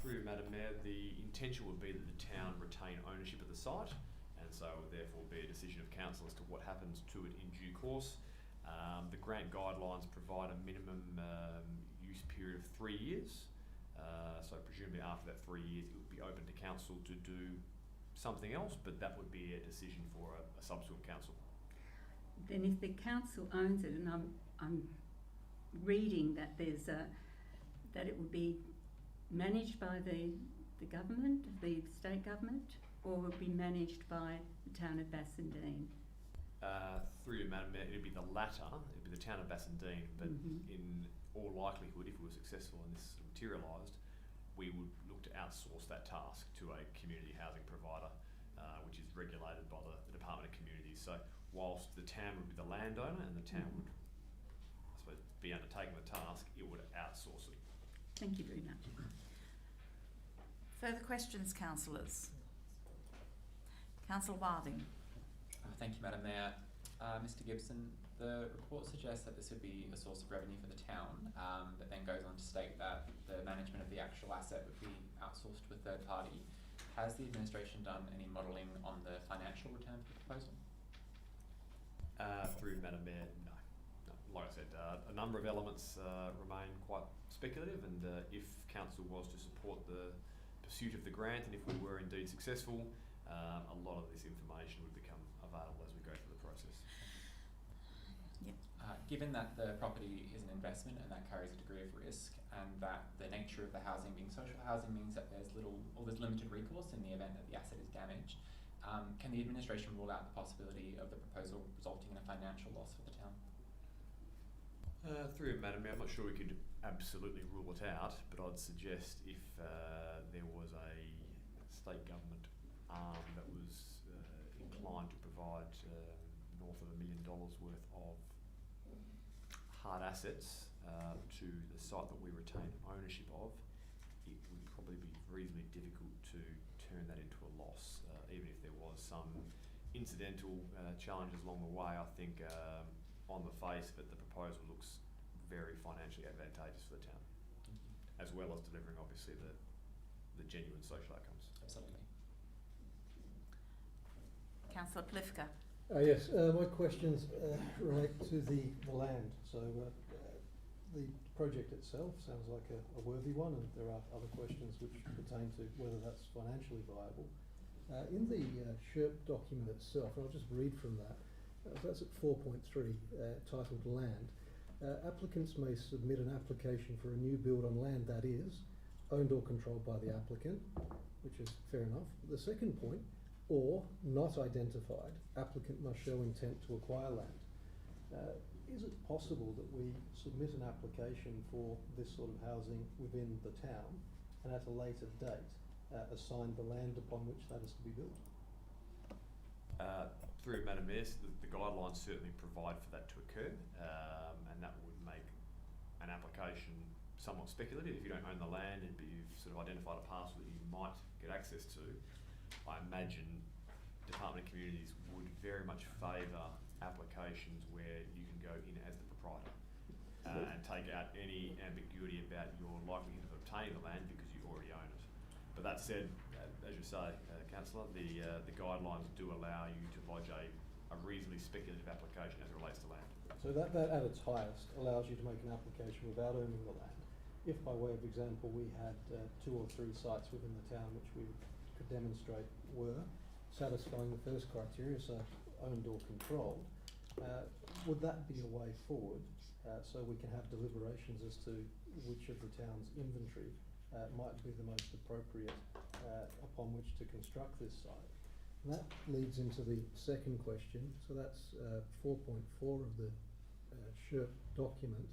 Through Madam Mayor, the intention would be that the town retain ownership of the site, and so it would therefore be a decision of council as to what happens to it in due course. The grant guidelines provide a minimum use period of 3 years, so presumably after that 3 years it would be open to council to do something else, but that would be a decision for a subsequent council. Then if the council owns it, and I'm reading that there's that it would be managed by the government, the state government, or would be managed by the town of Bassendean? Through you, Madam Mayor, it'd be the latter. It'd be the town of Bassendean, but in all likelihood, if we were successful and this materialised, we would look to outsource that task to a community housing provider, which is regulated by the Department of Communities. So whilst the town would be the landowner and the town would, I suppose, be undertaking the task, it would outsource it. Thank you very much. Further questions, councillors? Councillor Wilding. Thank you, Madam Mayor. Mr Gibson, the report suggests that this would be a source of revenue for the town, but then goes on to state that the management of the actual asset would be outsourced to a third party. Has the administration done any modelling on the financial return for the proposal? Through Madam Mayor, no. Like I said, a number of elements remain quite speculative, and if council was to support the pursuit of the grant, and if we were indeed successful, a lot of this information would become available as we go through the process. Given that the property is an investment and that carries a degree of risk, and that the nature of the housing being social housing means that there's limited recourse in the event that the asset is damaged, can the administration rule out the possibility of the proposal resulting in a financial loss for the town? Through Madam Mayor, I'm not sure we could absolutely rule it out, but I'd suggest if there was a state government arm that was inclined to provide north of $1 million worth of hard assets to the site that we retain ownership of, it would probably be reasonably difficult to turn that into a loss, even if there was some incidental challenges along the way. I think on the face of it, the proposal looks very financially advantageous for the town, as well as delivering obviously the genuine social outcomes. Absolutely. Councillor Plifka. Yes, my questions relate to the land. So the project itself sounds like a worthy one, and there are other questions which pertain to whether that's financially viable. In the SHERP document itself, and I'll just read from that, that's at 4.3, titled Land. Applicants may submit an application for a new build on land that is owned or controlled by the applicant, which is fair enough. The second point, or not identified, applicant must show intent to acquire land. Is it possible that we submit an application for this sort of housing within the town and at a later date assign the land upon which that is to be built? Through Madam Mayor, the guidelines certainly provide for that to occur, and that would make an application somewhat speculative. If you don't own the land and you've sort of identified a parcel that you might get access to, I imagine Department of Communities would very much favour applications where you can go in as the proprietor and take out any ambiguity about your likelihood of obtaining the land because you already own it. But that said, as you say, Councillor, the guidelines do allow you to lodge a reasonably speculative application as it relates to land. So that at its highest allows you to make an application without owning the land. If by way of example we had 2 or 3 sites within the town which we could demonstrate were satisfying the first criteria, so owned or controlled, would that be a way forward so we can have deliberations as to which of the town's inventory might be the most appropriate upon which to construct this site? And that leads into the second question. So that's 4.4 of the SHERP document,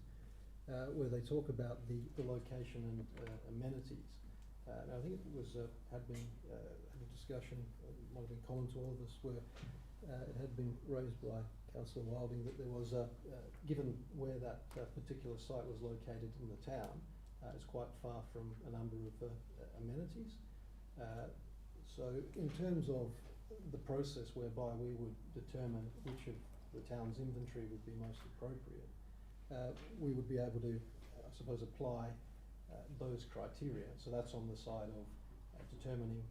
where they talk about the location and amenities. Now I think it was had been had a discussion, might have been common to all of us, where it had been raised by Councillor Wilding that there was given where that particular site was located in the town, it's quite far from a number of amenities. So in terms of the process whereby we would determine which of the town's inventory would be most appropriate, we would be able to, I suppose, apply those criteria. So that's on the side of determining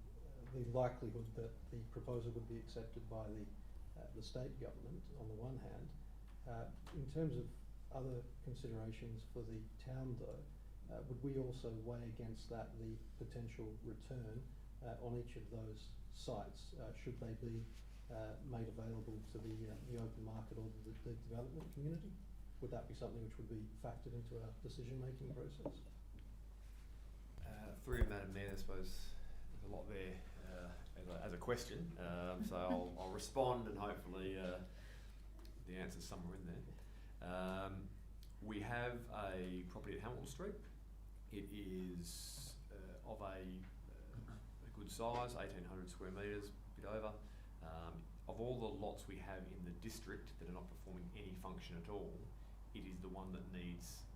the likelihood that the proposal would be accepted by the state government on the one hand. In terms of other considerations for the town though, would we also weigh against that the potential return on each of those sites, should they be made available to the open market or the development community? Would that be something which would be factored into our decision-making process? Through you, Madam Mayor, I suppose there's a lot there as a question, so I'll respond and hopefully the answer's somewhere in there. We have a property at Hamilton Street. It is of a good size, 1,800 square metres, a bit over. Of all the lots we have in the district that are not performing any function at all, it is the one that needs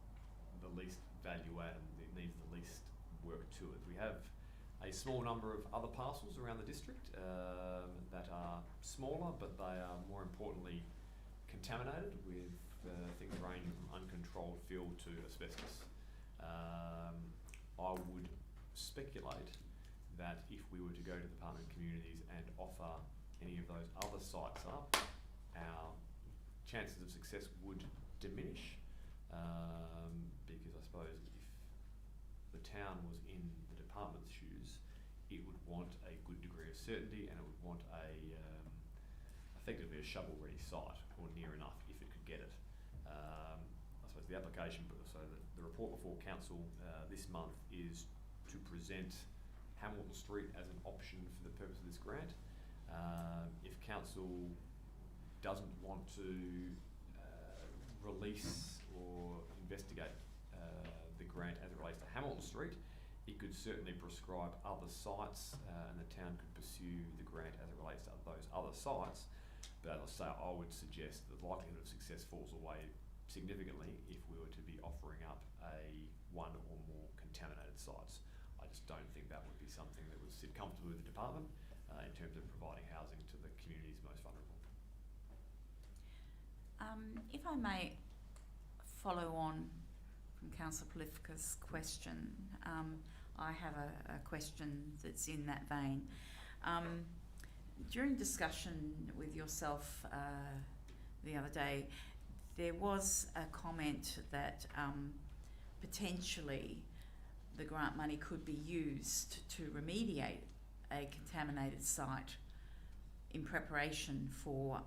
the least value add and it needs the least work to it. We have a small number of other parcels around the district that are smaller, but they are more importantly contaminated with things ranging from uncontrolled field to asbestos. I would speculate that if we were to go to the Department of Communities and offer any of those other sites up, our chances of success would diminish, because I suppose if the town was in the department's shoes, it would want a good degree of certainty and it would want effectively a shovel-ready site, or near enough if it could get it. I suppose the application, so the report before council this month is to present Hamilton Street as an option for the purpose of this grant. If council doesn't want to release or investigate the grant as it relates to Hamilton Street, it could certainly prescribe other sites and the town could pursue the grant as it relates to those other sites. But as I say, I would suggest the likelihood of success falls away significantly if we were to be offering up one or more contaminated sites. I just don't think that would be something that would sit comfortably with the department in terms of providing housing to the communities most vulnerable. If I may follow on from Councillor Prolifica's question, I have a question that's in that vein. During discussion with yourself the other day, there was a comment that potentially the grant money could be used to remediate a contaminated site in preparation for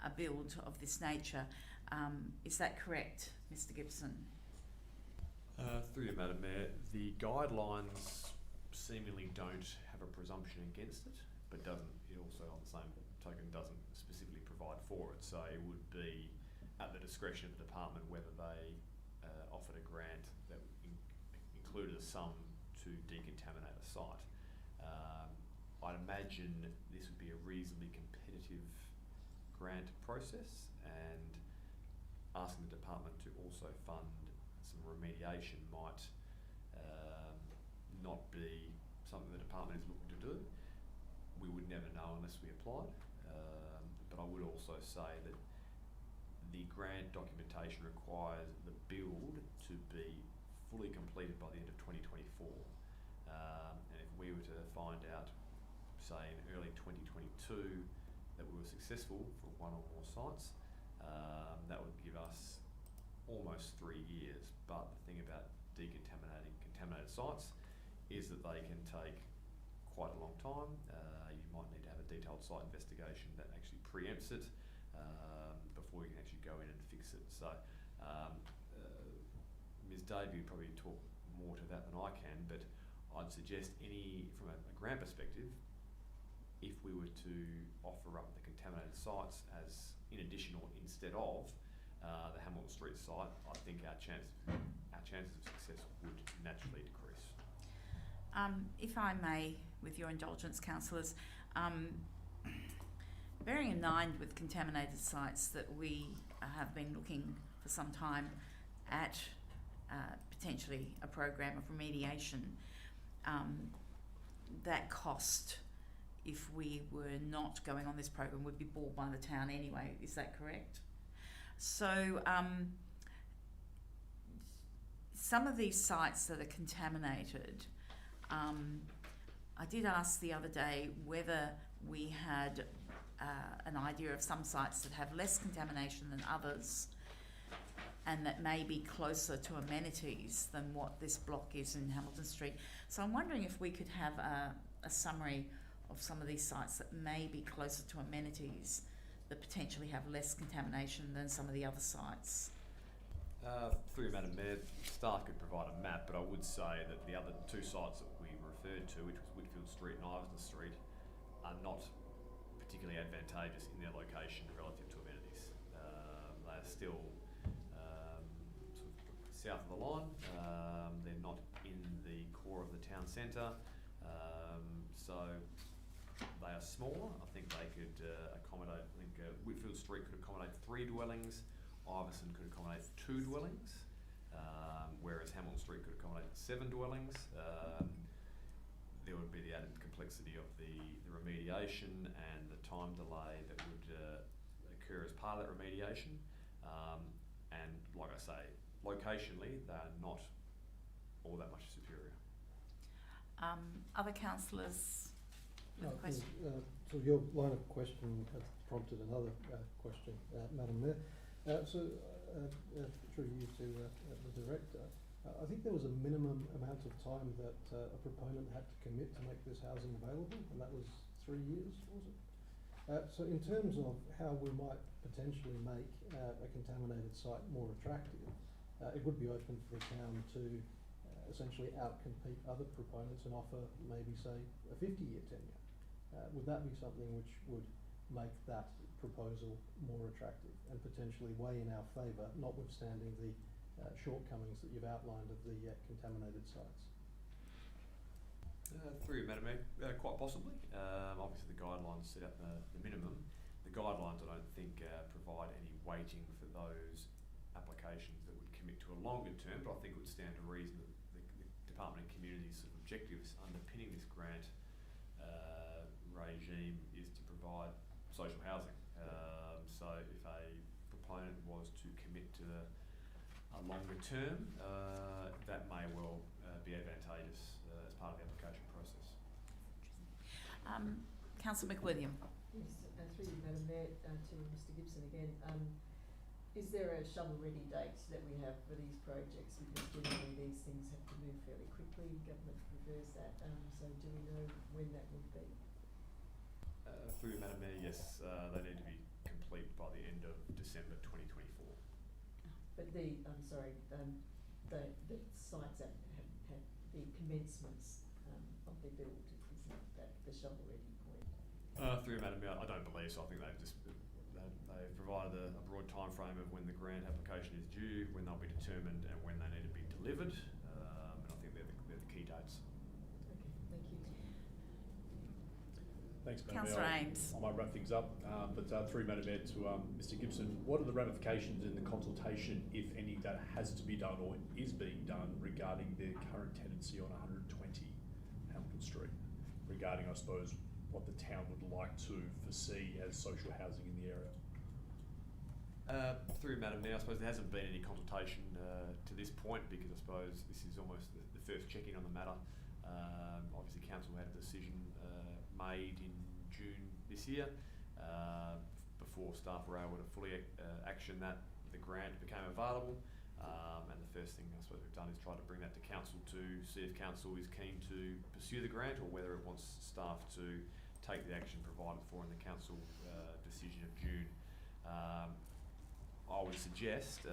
a build of this nature. Is that correct, Mr. Gibson? Through you, Madam Mayor, the guidelines seemingly don't have a presumption against it, but it also on the same token doesn't specifically provide for it. So it would be at the discretion of the department whether they offered a grant that included a sum to decontaminate a site. I'd imagine this would be a reasonably competitive grant process, and asking the department to also fund some remediation might not be something the department is looking to do. We would never know unless we applied, but I would also say that the grant documentation requires the build to be fully completed by the end of 2024, and if we were to find out, say in early 2022, that we were successful for one or more sites, that would give us almost 3 years. But the thing about decontaminating contaminated sites is that they can take quite a long time. You might need to have a detailed site investigation that actually preempts it before you can actually go in and fix it. So Ms. Davey would probably talk more to that than I can, but I'd suggest from a grant perspective, if we were to offer up the contaminated sites as in addition or instead of the Hamilton Street site, I think our chances of success would naturally decrease. If I may, with your indulgence, councillors, bearing in mind with contaminated sites that we have been looking for some time at potentially a program of remediation, that cost, if we were not going on this program, would be borne by the town anyway. Is that correct? So some of these sites that are contaminated, I did ask the other day whether we had an idea of some sites that have less contamination than others and that may be closer to amenities than what this block is in Hamilton Street. So I'm wondering if we could have a summary of some of these sites that may be closer to amenities that potentially have less contamination than some of the other sites. Through you, Madam Mayor, staff could provide a map, but I would say that the other two sites that we referred to, which was Whitfield Street and Iverson Street, are not particularly advantageous in their location relative to amenities. They are still sort of south of the line. They're not in the core of the town centre, so they are smaller. I think they could accommodate. I think Whitfield Street could accommodate 3 dwellings. Iverson could accommodate 2 dwellings, whereas Hamilton Street could accommodate 7 dwellings. There would be the added complexity of the remediation and the time delay that would occur as part of that remediation. And like I say, locationally, they are not all that much superior. Other councillors with a question? So your line of questioning has prompted another question, Madam Mayor. Through you to the Director, I think there was a minimum amount of time that a proponent had to commit to make this housing available, and that was 3 years, was it? So in terms of how we might potentially make a contaminated site more attractive, it would be open for the town to essentially outcompete other proponents and offer maybe, say, a 50-year tenure. Would that be something which would make that proposal more attractive and potentially weigh in our favour, notwithstanding the shortcomings that you've outlined of the contaminated sites? Through you, Madam Mayor, quite possibly. Obviously the guidelines set out the minimum. The guidelines I don't think provide any weighting for those applications that would commit to a longer term, but I think it would stand to reason that the Department of Community's sort of objectives underpinning this grant regime is to provide social housing. So if a proponent was to commit to a longer term, that may well be advantageous as part of the application process. Councillor McWilliam. Yes, through you, Madam Mayor, to Mr Gibson again. Is there a shovel-ready date that we have for these projects? Because generally these things have to move fairly quickly. Government prefers that. So do we know when that would be? Through Madam Mayor, yes, they need to be complete by the end of December 2024. But the sites that have the commencements of their build, isn't that the shovel-ready point? Through Madam Mayor, I don't believe so. I think they've provided a broad time frame of when the grant application is due, when they'll be determined, and when they need to be delivered. And I think they're the key dates. Okay, thank you. Thanks, Madam Councillor Mayor. Ames. I might wrap things up, but through Madam Mayor to Mr Gibson, what are the ramifications in the consultation, if any, that has to be done or is being done regarding the current tenancy on 120 Hamilton Street, regarding, I suppose, what the town would like to foresee as social housing in the area? Through Madam Mayor, I suppose there hasn't been any consultation to this point, because I suppose this is almost the first check-in on the matter. Obviously Council had a decision made in June this year, before staff were able to fully action that the grant became available, and the first thing I suppose we've done is try to bring that to Council to see if Council is keen to pursue the grant, or whether it wants staff to take the action provided for in the Council decision of June. I would suggest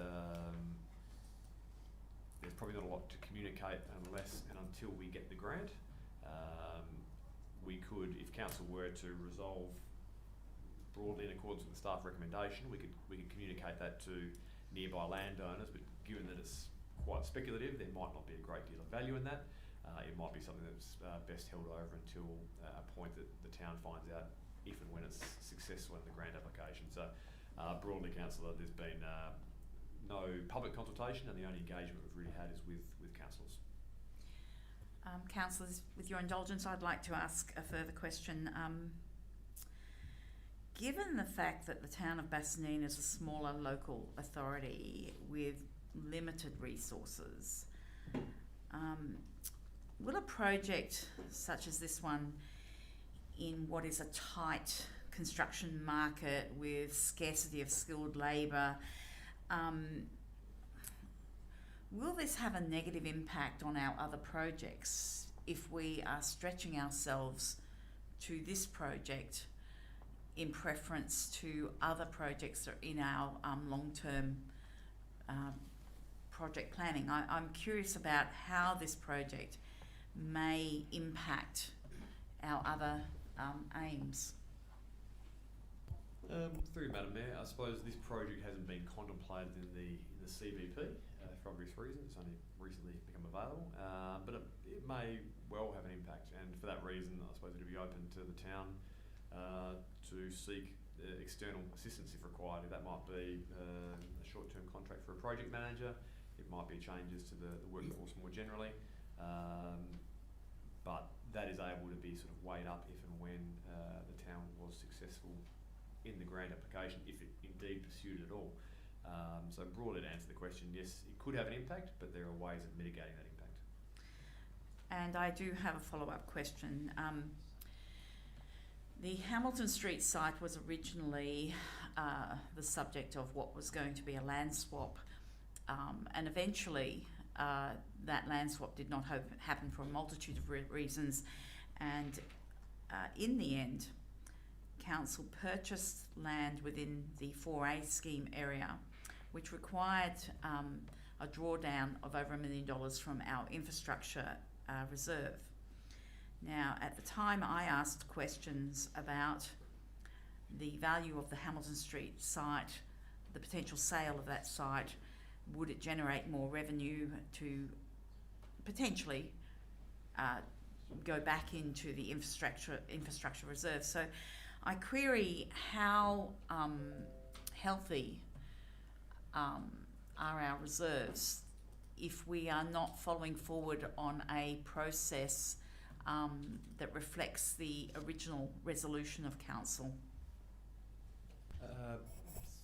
there's probably not a lot to communicate unless and until we get the grant. We could, if Council were to resolve broadly in accordance with the staff recommendation, we could communicate that to nearby landowners, but given that it's quite speculative, there might not be a great deal of value in that. It might be something that's best held over until a point that the town finds out if and when it's successful in the grant application. So broadly, Councillor, there's been no public consultation, and the only engagement we've really had is with councillors. Councillors, with your indulgence, I'd like to ask a further question. Given the fact that the town of Bassendean is a smaller local authority with limited resources, Will a project such as this one, in what is a tight construction market with scarcity of skilled labour, will this have a negative impact on our other projects if we are stretching ourselves to this project in preference to other projects that are in our long-term project planning? I'm curious about how this project may impact our other aims. Through you, Madam Mayor, I suppose this project hasn't been contemplated in the CVP for obvious reasons. It's only recently become available, but it may well have an impact, and for that reason, I suppose it would be open to the town to seek external assistance if required. That might be a short-term contract for a project manager. It might be changes to the workforce more generally, but that is able to be sort of weighed up if and when the town was successful in the grant application, if it indeed pursued it at all. So broadly, to answer the question, yes, it could have an impact, but there are ways of mitigating that impact. And I do have a follow-up question. The Hamilton Street site was originally the subject of what was going to be a land swap, and eventually that land swap did not happen for a multitude of reasons, and in the end, Council purchased land within the 4A scheme area, which required a drawdown of over $1 million from our infrastructure reserve. Now, at the time, I asked questions about the value of the Hamilton Street site, the potential sale of that site. Would it generate more revenue to potentially go back into the infrastructure reserve? So I query how healthy are our reserves if we are not following forward on a process that reflects the original resolution of Council.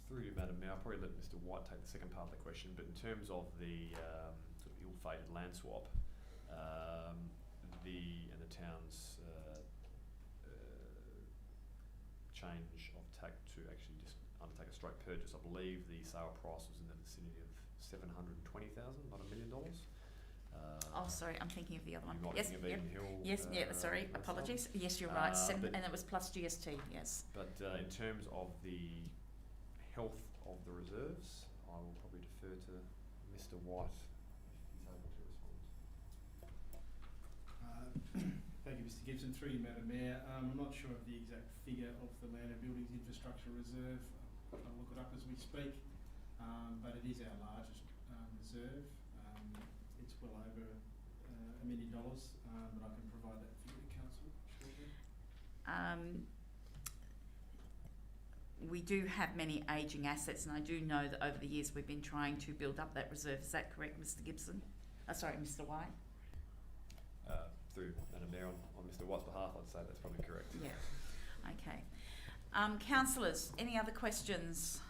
Through you, Madam Mayor, I'll probably let Mr. White take the second part of the question, but in terms of the sort of ill-fated land swap, the town's change of tack to actually just undertake a straight purchase, I believe the sale price was in the vicinity of $720,000, not $1 million. Oh, sorry, I'm thinking of the other one. You might Yes, think of Eden Hill, yes, yeah, sorry, that apologies. sale. Yes, you're right, But- and it was plus GST, yes. But in terms of the health of the reserves, I will probably defer to Mr. White if he's able to respond. Thank you, Mr. Gibson. Through you, Madam Mayor. I'm not sure of the exact figure of the Land and Buildings Infrastructure Reserve. I'm trying to look it up as we speak, but it is our largest reserve. It's well over $1 million, but I can provide that figure to Council shortly. We do have many ageing assets, and I do know that over the years we've been trying to build up that reserve. Is that correct, Mr. Gibson? Sorry, Mr. White? Through Madam Mayor, on Mr. White's behalf, I'd say that's probably correct. Yeah. Okay. Councillors, any other questions?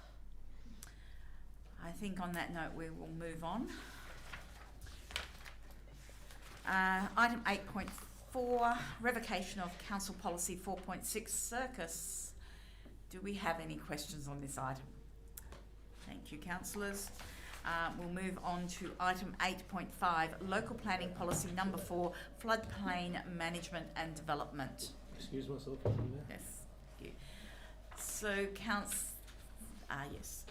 I think on that note we will move on. Item 8.4, revocation of Council Policy 4.6, Circus. Do we have any questions on this item? Thank you, councillors. We'll move on to item 8.5, Local Planning Policy number 4, Floodplain Management and Development. Excuse myself, Madam Mayor. Yes, thank you. So, yes.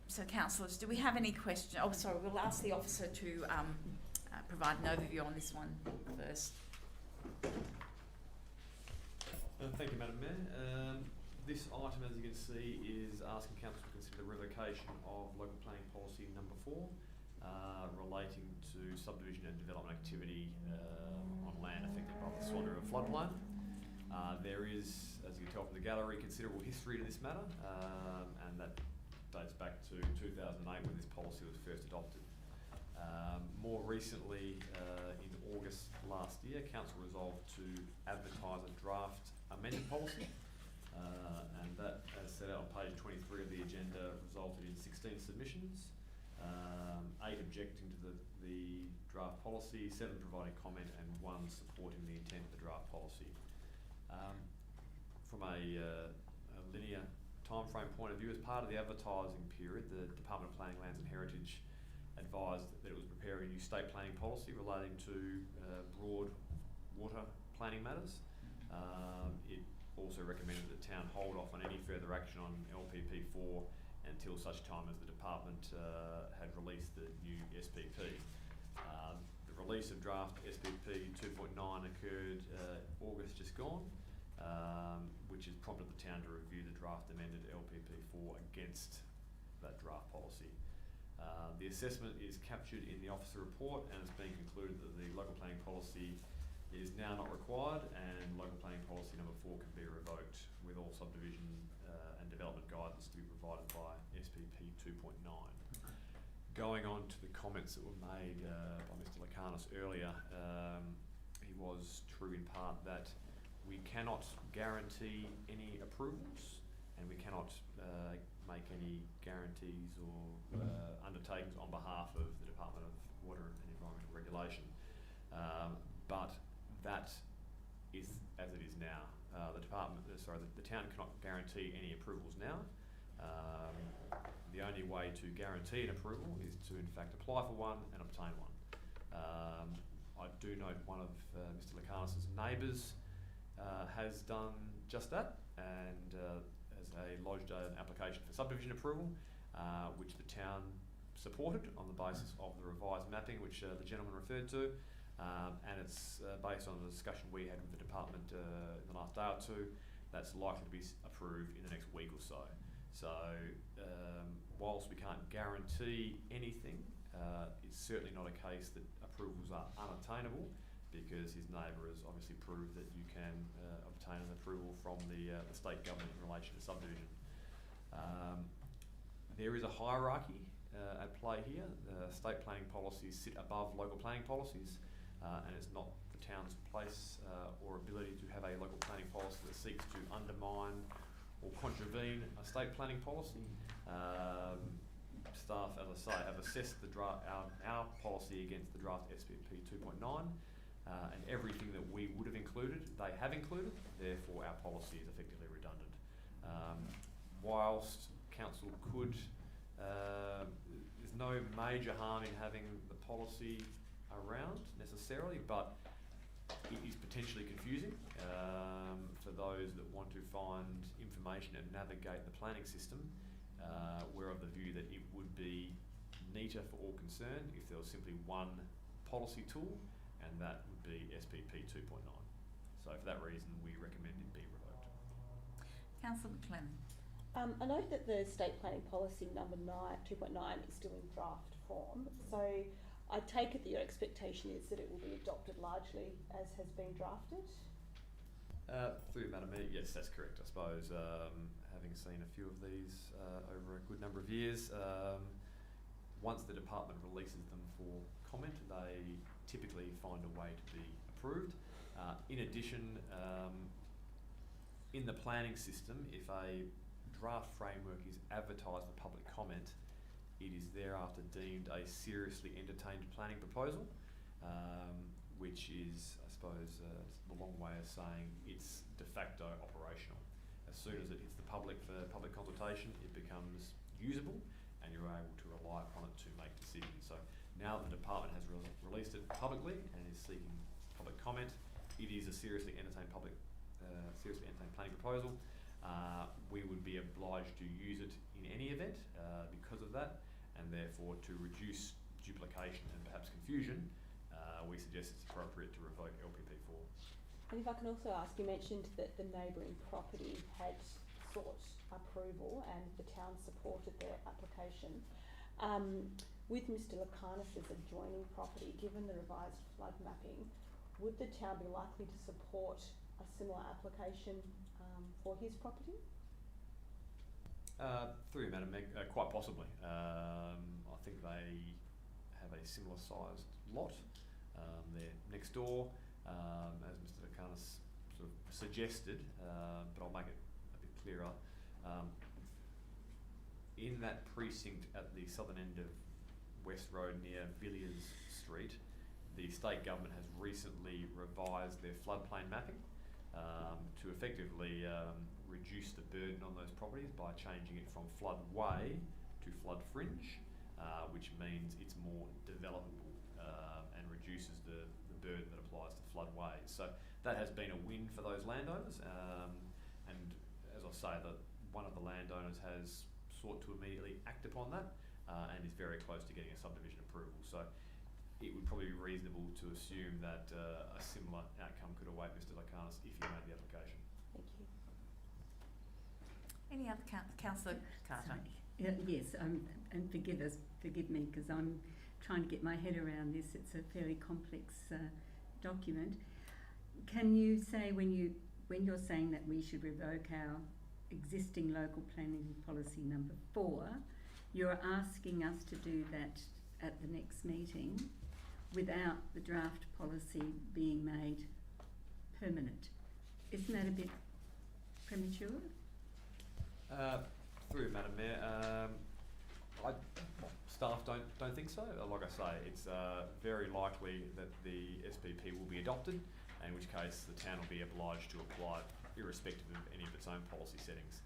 So, councillors, do we have any questions? Oh, sorry, we'll ask the officer to provide an overview on this one first. Thank you, Madam Mayor. This item, as you can see, is asking Council to consider the revocation of Local Planning Policy number 4, relating to subdivision and development activity on land affected by the Swan River floodplain. There is, as you can tell from the gallery, considerable history to this matter, and that dates back to 2008 when this policy was first adopted. More recently, in August last year, Council resolved to advertise a draft amended policy, and that, as set out on page 23 of the agenda, resulted in 16 submissions, 8 objecting to the draft policy, 7 providing comment, and 1 supporting the intent of the draft policy. From a linear timeframe point of view, as part of the advertising period, the Department of Planning, Lands and Heritage advised that it was preparing a new state planning policy relating to broad water planning matters. It also recommended that the town hold off on any further action on LPP4 until such time as the department had released the new SPP. The release of draft SPP 2.9 occurred August just gone, which has prompted the town to review the draft amended LPP4 against that draft policy. The assessment is captured in the officer report, and it's been concluded that the local planning policy is now not required, and local planning policy number 4 can be revoked, with all subdivision and development guidance to be provided by SPP 2.9. Going on to the comments that were made by Mr. Lakanis earlier, he was true in part that we cannot guarantee any approvals, and we cannot make any guarantees or undertakings on behalf of the Department of Water and Environmental Regulation. But that is as it is now. The town cannot guarantee any approvals now. The only way to guarantee an approval is to in fact apply for one and obtain one. I do note one of Mr. Lakanis' neighbours has done just that, and has lodged an application for subdivision approval, which the town supported on the basis of the revised mapping, which the gentleman referred to, and it's based on the discussion we had with the department in the last day or two. That's likely to be approved in the next week or so. So whilst we can't guarantee anything, it's certainly not a case that approvals are unattainable, because his neighbour has obviously proved that you can obtain an approval from the state government in relation to subdivision. There is a hierarchy at play here. State planning policies sit above local planning policies, and it's not the town's place or ability to have a local planning policy that seeks to undermine or contravene a state planning policy. Staff, as I say, have assessed the our policy against the draft SPP 2.9, and everything that we would have included, they have included. Therefore, our policy is effectively redundant. Whilst council could, there's no major harm in having the policy around necessarily, but it is potentially confusing for those that want to find information and navigate the planning system. We're of the view that it would be neater for all concerned if there was simply one policy tool, and that would be SPP 2.9. So for that reason, we recommend it be revoked. Councillor McLennan. I note that the state planning policy number 2.9 is still in draft form, so I take it that your expectation is that it will be adopted largely as has been drafted? Through Madam Mayor, yes, that's correct. I suppose having seen a few of these over a good number of years, once the department releases them for comment, they typically find a way to be approved. In addition, in the planning system, if a draft framework is advertised for public comment, it is thereafter deemed a seriously entertained planning proposal, which is, I suppose, a long way of saying it's de facto operational. As soon as it hits the public for public consultation, it becomes usable, and you're able to rely upon it to make decisions. So now that the department has released it publicly and is seeking public comment, it is a seriously entertained planning proposal. We would be obliged to use it in any event because of that, and therefore to reduce duplication and perhaps confusion, we suggest it's appropriate to revoke LPP4. And if I can also ask, you mentioned that the neighbouring property had sought approval and the town supported their application. With Mr. Lakanis' adjoining property, given the revised flood mapping, would the town be likely to support a similar application for his property? Through you, Madam Meg, quite possibly. I think they have a similar sized lot. They're next door, as Mr. Lakanis sort of suggested, but I'll make it a bit clearer. In that precinct at the southern end of West Road near Villiers Street, the state government has recently revised their floodplain mapping to effectively reduce the burden on those properties by changing it from floodway to flood fringe, which means it's more developable and reduces the burden that applies to floodways. So that has been a win for those landowners, and as I say, one of the landowners has sought to immediately act upon that and is very close to getting a subdivision approval. So it would probably be reasonable to assume that a similar outcome could await Mr. Lakanis if he made the application. Thank you. Any other Councillor Carter? Yes, and forgive me, because I'm trying to get my head around this. It's a fairly complex document. Can you say when you're saying that we should revoke our existing local planning policy number 4, you're asking us to do that at the next meeting without the draft policy being made permanent? Isn't that a bit premature? Through you, Madam Mayor, staff don't think so. Like I say, it's very likely that the SPP will be adopted, in which case the town will be obliged to apply it irrespective of any of its own policy settings.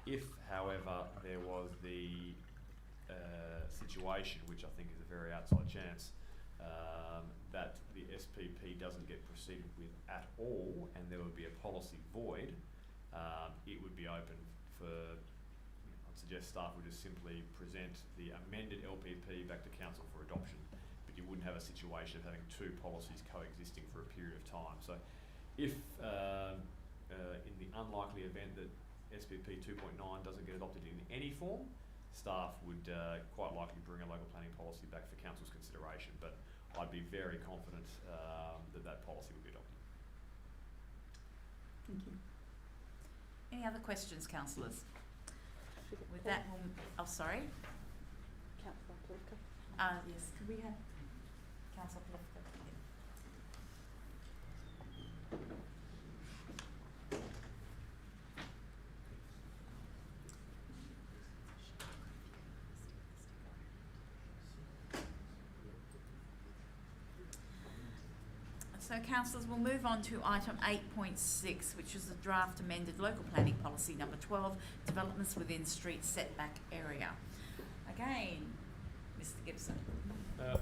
If, however, there was the situation, which I think is a very outside chance, that the SPP doesn't get proceeded with at all and there would be a policy void, it would be open for, I'd suggest staff would just simply present the amended LPP back to council for adoption, but you wouldn't have a situation of having two policies coexisting for a period of time. So if in the unlikely event that SPP 2.9 doesn't get adopted in any form, staff would quite likely bring a local planning policy back for council's consideration, but I'd be very confident that policy would be adopted. Thank you. Any other questions, councillors? With that, oh, sorry. Councillor Plifka. Yes, could we have Councillor Plifka? So, councillors, we'll move on to item 8.6, which is the draft amended local planning policy number 12, developments within street setback area. Again, Mr. Gibson.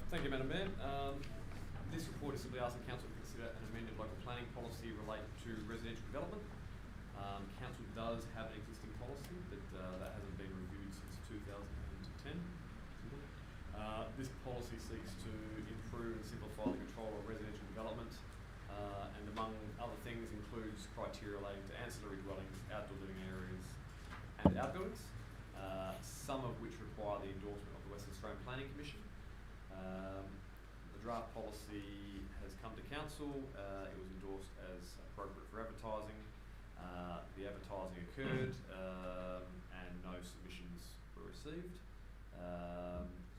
Thank you, Madam Mayor. This report is simply asking council to consider an amended local planning policy related to residential development. Council does have an existing policy, but that hasn't been reviewed since 2010. This policy seeks to improve and simplify the control of residential development, and among other things includes criteria relating to ancillary dwellings, outdoor living areas and outbuildings, some of which require the endorsement of the Western Australian Planning Commission. The draft policy has come to council. It was endorsed as appropriate for advertising. The advertising occurred and no submissions were received.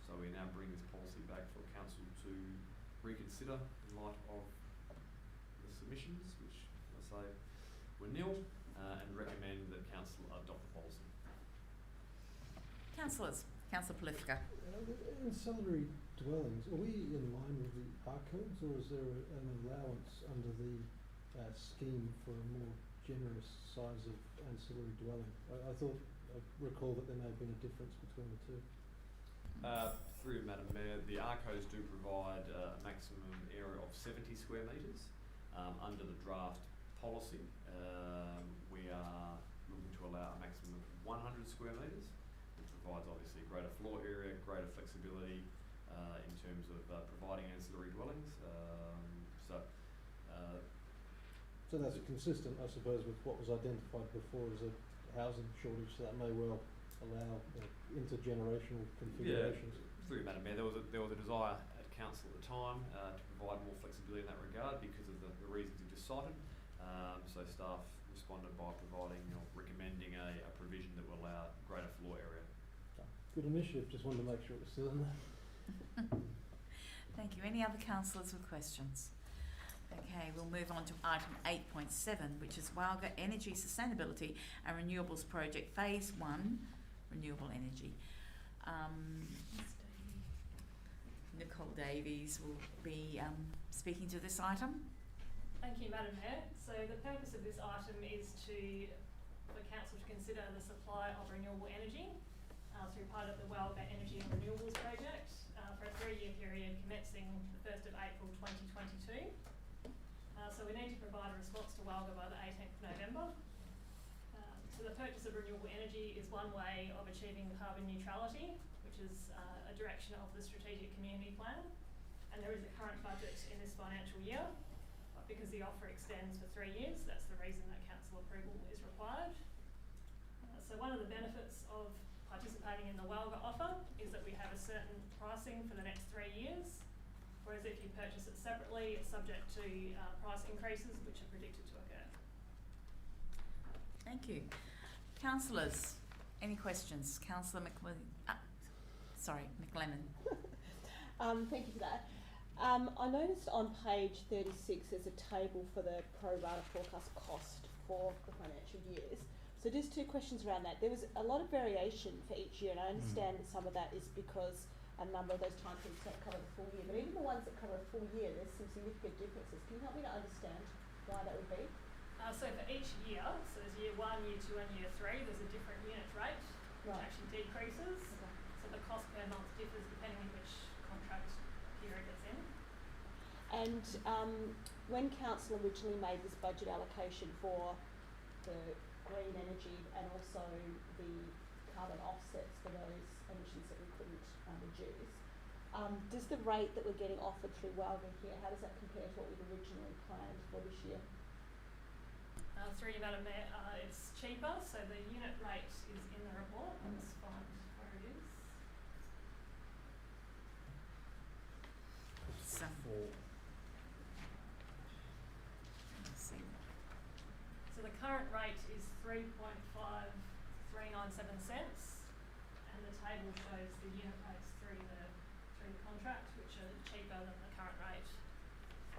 So we now bring this policy back for council to reconsider in light of the submissions, which, as I say, were nil, and recommend that council adopt the policy. Councillors, Councillor Plifka. Ancillary dwellings, are we in line with the ARCODES, or is there an allowance under the scheme for a more generous size of ancillary dwelling? I recall that there may have been a difference between the two. Through you, Madam Mayor, the ARCODES do provide a maximum area of 70 square metres. Under the draft policy, we are looking to allow a maximum of 100 square metres, which provides obviously greater floor area, greater flexibility in terms of providing ancillary dwellings. So that's consistent, I suppose, with what was identified before as a housing shortage, so that may well allow intergenerational configurations. Yeah, through you, Madam Mayor, there was a desire at council at the time to provide more flexibility in that regard because of the reasons you just cited. So staff responded by providing or recommending a provision that will allow greater floor area. Good initiative, just wanted to make sure it was still in there. Thank you. Any other councillors with questions? Okay, we'll move on to item 8.7, which is Walga Energy Sustainability and Renewables Project Phase 1, Renewable Energy. Nicole Davies will be speaking to this item. Thank you, Madam Mayor. So the purpose of this item is for Council to consider the supply of renewable energy through part of the Walga Energy and Renewables Project for a 3-year period commencing the 1st of April 2022. So we need to provide a response to Walga by the 18th of November. So the purchase of renewable energy is one way of achieving carbon neutrality, which is a direction of the Strategic Community Plan. And there is a current budget in this financial year, but because the offer extends for 3 years, that's the reason that council approval is required. So one of the benefits of participating in the Walga offer is that we have a certain pricing for the next 3 years, whereas if you purchase it separately, it's subject to price increases which are predicted to occur. Thank you. Councillors, any questions? Councillor McLennan. Thank you for that. I noticed on page 36 there's a table for the pro rata forecast cost for the financial years. So just 2 questions around that. There was a lot of variation for each year, and I understand that some of that is because a number of those time periods don't cover the full year, but even the ones that cover a full year, there's some significant differences. Can you help me to understand why that would be? So for each year, so there's year 1, year 2 and year 3, there's a different unit rate, which actually decreases. Okay. So the cost per month differs depending on which contract period it's in. And when council originally made this budget allocation for the green energy and also the carbon offsets for those emissions that we couldn't reduce, does the rate that we're getting offered through Walga here, how does that compare to what we'd originally planned for this year? Through you, Madam Mayor, it's cheaper, so the unit rate is in the report. Let's find where it is. So, let's see. So the current rate is 3.5397 cents, and the table shows the unit rates through the contract, which are cheaper than the current rate.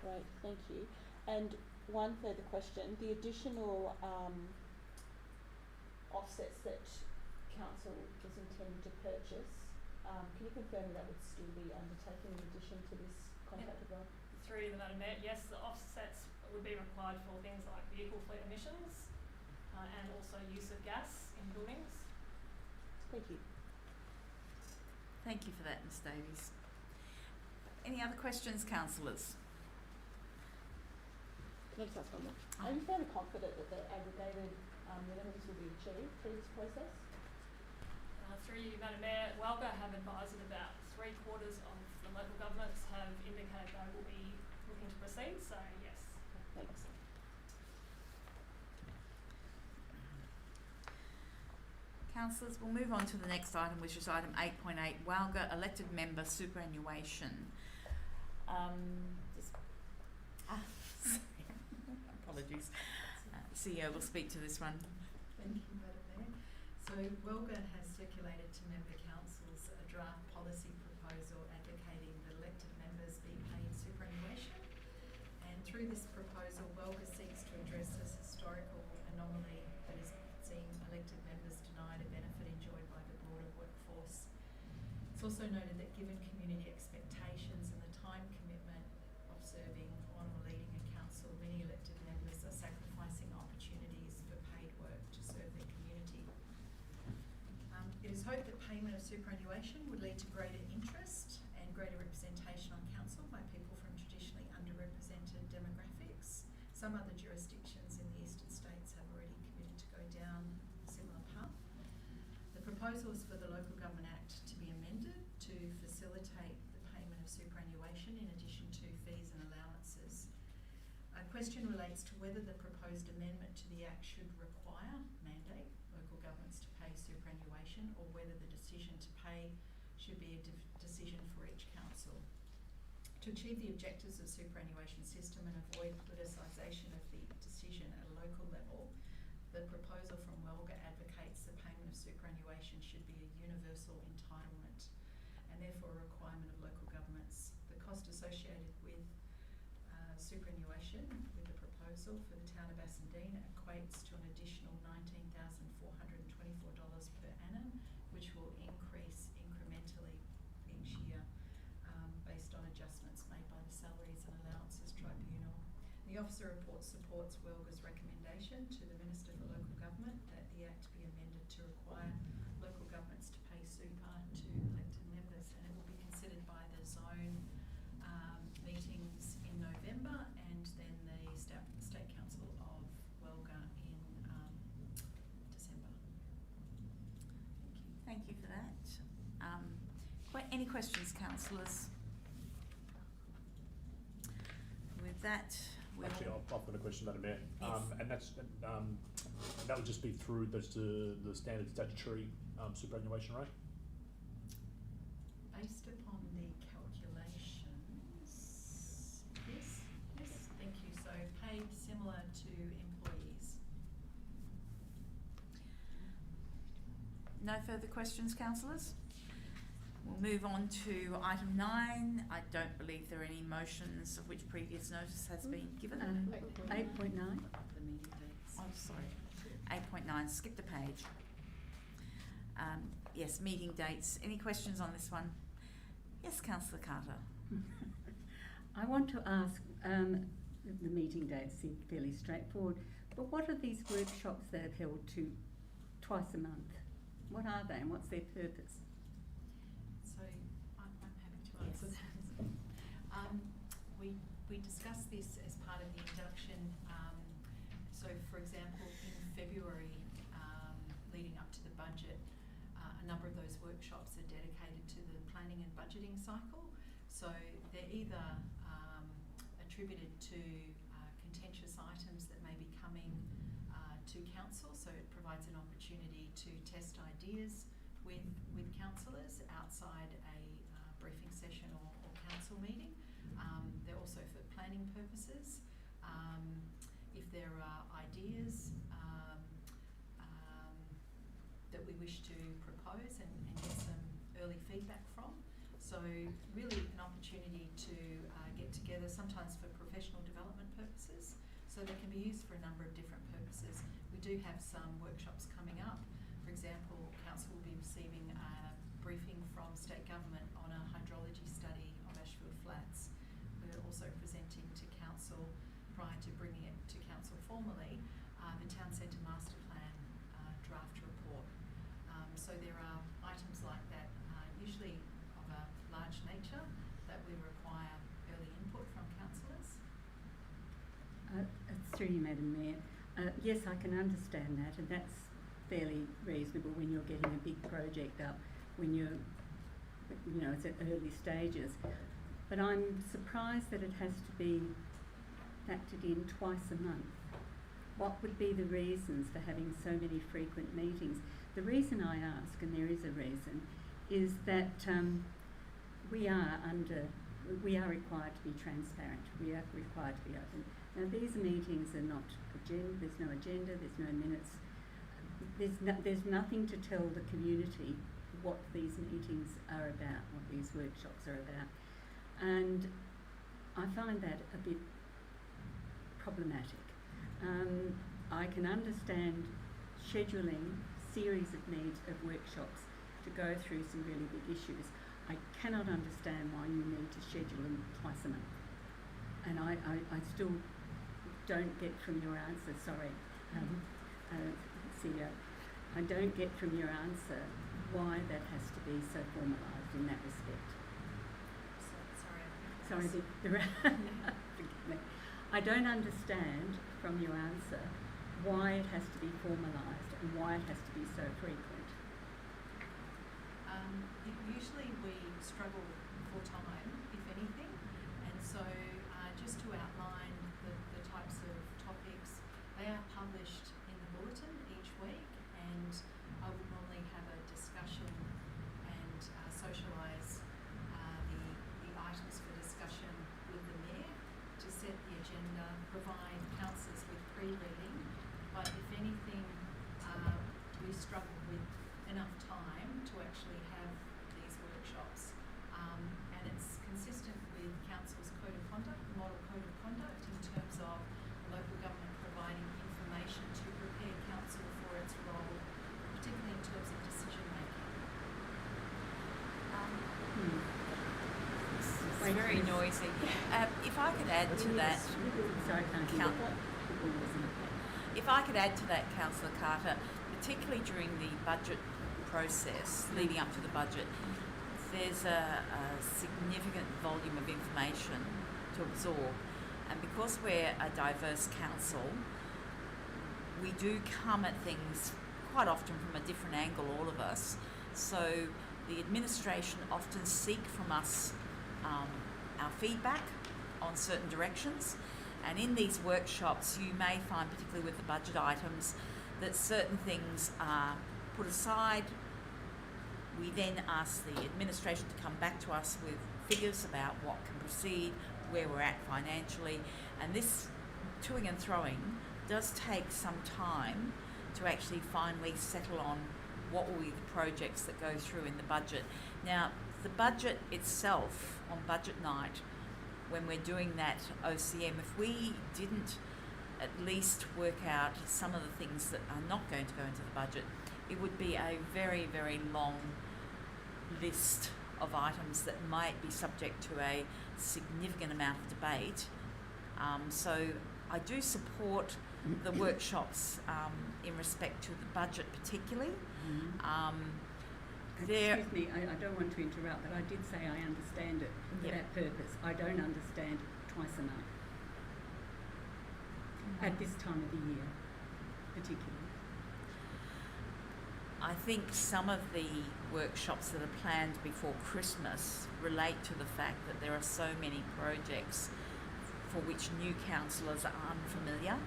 Great, thank you. And one further question, the additional offsets that council was intending to purchase, can you confirm that would still be undertaken in addition to this contract as well? Through the Madam Mayor, yes, the offsets would be required for things like vehicle fleet emissions and also use of gas in buildings. Thank you. Thank you for that, Ms Davies. Any other questions, councillors? Can I just ask one more? I'm fairly confident that the aggregated minimums will be achieved through this process. Through you, Madam Mayor, Walga have advised that about 3/4 of the local governments have indicated they will be looking to proceed, so yes. Thanks. Councillors, we'll move on to the next item, which is item 8.8, Walga elected member superannuation. Apologies. CEO will speak to this one. Thank you, Madam Mayor. So Walga has circulated to member councils a draft policy proposal advocating that elected members be paid superannuation. And through this proposal, Walga seeks to address this historical anomaly that is seeing elected members denied a benefit enjoyed by the broader workforce. It's also noted that given community expectations and the time commitment of serving on or leading a council, many elected members are sacrificing opportunities for paid work to serve their community. It is hoped that payment of superannuation would lead to greater interest and greater representation on council by people from traditionally underrepresented demographics. Some other jurisdictions in the eastern states have already committed to go down a similar path. The proposal is for the Local Government Act to be amended to facilitate the payment of superannuation in addition to fees and allowances. A question relates to whether the proposed amendment to the Act should mandate local governments to pay superannuation, or whether the decision to pay should be a decision for each council. To achieve the objectives of the superannuation system and avoid politicisation of the decision at a local level, the proposal from Walga advocates the payment of superannuation should be a universal entitlement and therefore a requirement of local governments. The cost associated with superannuation with a proposal for the town of Bassendean equates to an additional $19,424 per annum, which will increase incrementally each year based on adjustments made by the Salaries and Allowances Tribunal. The officer report supports WELGA's recommendation to the Minister for Local Government that the Act be amended to require local governments to pay super to elected members, and it will be considered by the zone meetings in November and then the State Council of WELGA in December. Thank you for that. Any questions, councillors? With that, we'll... Actually, I've got a question, Madam Mayor. Yes. And that's, that would just be through the standard statutory superannuation rate? Based upon the calculations, yes, thank you. So paid similar to employees. No further questions, councillors? We'll move on to item 9. I don't believe there are any motions of which previous notice has been given. 8.9. The meeting dates. Oh, sorry. 8.9, skip the page. Yes, meeting dates. Any questions on this one? Yes, Councillor Carter. I want to ask, the meeting dates seem fairly straightforward, but what are these workshops that are held to twice a month? What are they and what's their purpose? So I'm happy to answer that. We discussed this as part of the induction. So for example, in February, leading up to the budget, a number of those workshops are dedicated to the planning and budgeting cycle. So they're either attributed to contentious items that may be coming to council, so it provides an opportunity to test ideas with councillors outside a briefing session or council meeting. They're also for planning purposes. If there are ideas that we wish to propose and get some early feedback from. So really an opportunity to get together, sometimes for professional development purposes. So they can be used for a number of different purposes. We do have some workshops coming up. For example, council will be receiving a briefing from state government on a hydrology study of Ashfield Flats. We're also presenting to council, prior to bringing it to council formally, the town centre master plan draft report. So there are items like that, usually of a large nature, that we require early input from councillors. Through you, Madam Mayor. Yes, I can understand that, and that's fairly reasonable when you're getting a big project up, when you're, it's at early stages. But I'm surprised that it has to be factored in twice a month. What would be the reasons for having so many frequent meetings? The reason I ask, and there is a reason, is that we are required to be transparent. We are required to be open. Now, these meetings are not there's no agenda, there's no minutes. There's nothing to tell the community what these meetings are about, what these workshops are about. And I find that a bit problematic. I can understand scheduling series of workshops to go through some really big issues. I cannot understand why you need to schedule them twice a month. And I still don't get from your answer, sorry, CEO, I don't get from your answer why that has to be so formalised in that respect. Sorry, forgive me. I don't understand from your answer why it has to be formalised and why it has to be so frequent. Usually we struggle for time, if anything, and so just to outline the types of topics, they are published in the bulletin each week, and I would normally have a discussion and socialise the items for discussion with the Mayor to set the agenda, provide councillors with pre-reading, but if anything, we struggle with enough time to actually have these workshops, and it's noisy. If I could add to that, Sorry, I can't hear Count- what the ball wasn't okay. if I could add to that, Councillor Carter, particularly during the budget process leading up to the budget, there's a significant volume of information to absorb, and because we're a diverse council, we do come at things quite often from a different angle, all of us. So the administration often seek from us our feedback on certain directions, and in these workshops you may find, particularly with the budget items, that certain things are put aside. We then ask the administration to come back to us with figures about what can proceed, where we're at financially, and this toing and throwing does take some time to actually finally settle on what will be the projects that go through in the budget. Now, the budget itself, on budget night, when we're doing that OCM, if we didn't at least work out some of the things that are not going to go into the budget, it would be a very, very long list of items that might be subject to a significant amount of debate. So I do support the workshops in respect to the budget particularly. Excuse me, I don't want to interrupt, but I did say I understand it for that purpose. I don't understand it twice a month. At this time of the year, particularly. I think some of the workshops that are planned before Christmas relate to the fact that there are so many projects for which new councillors are unfamiliar,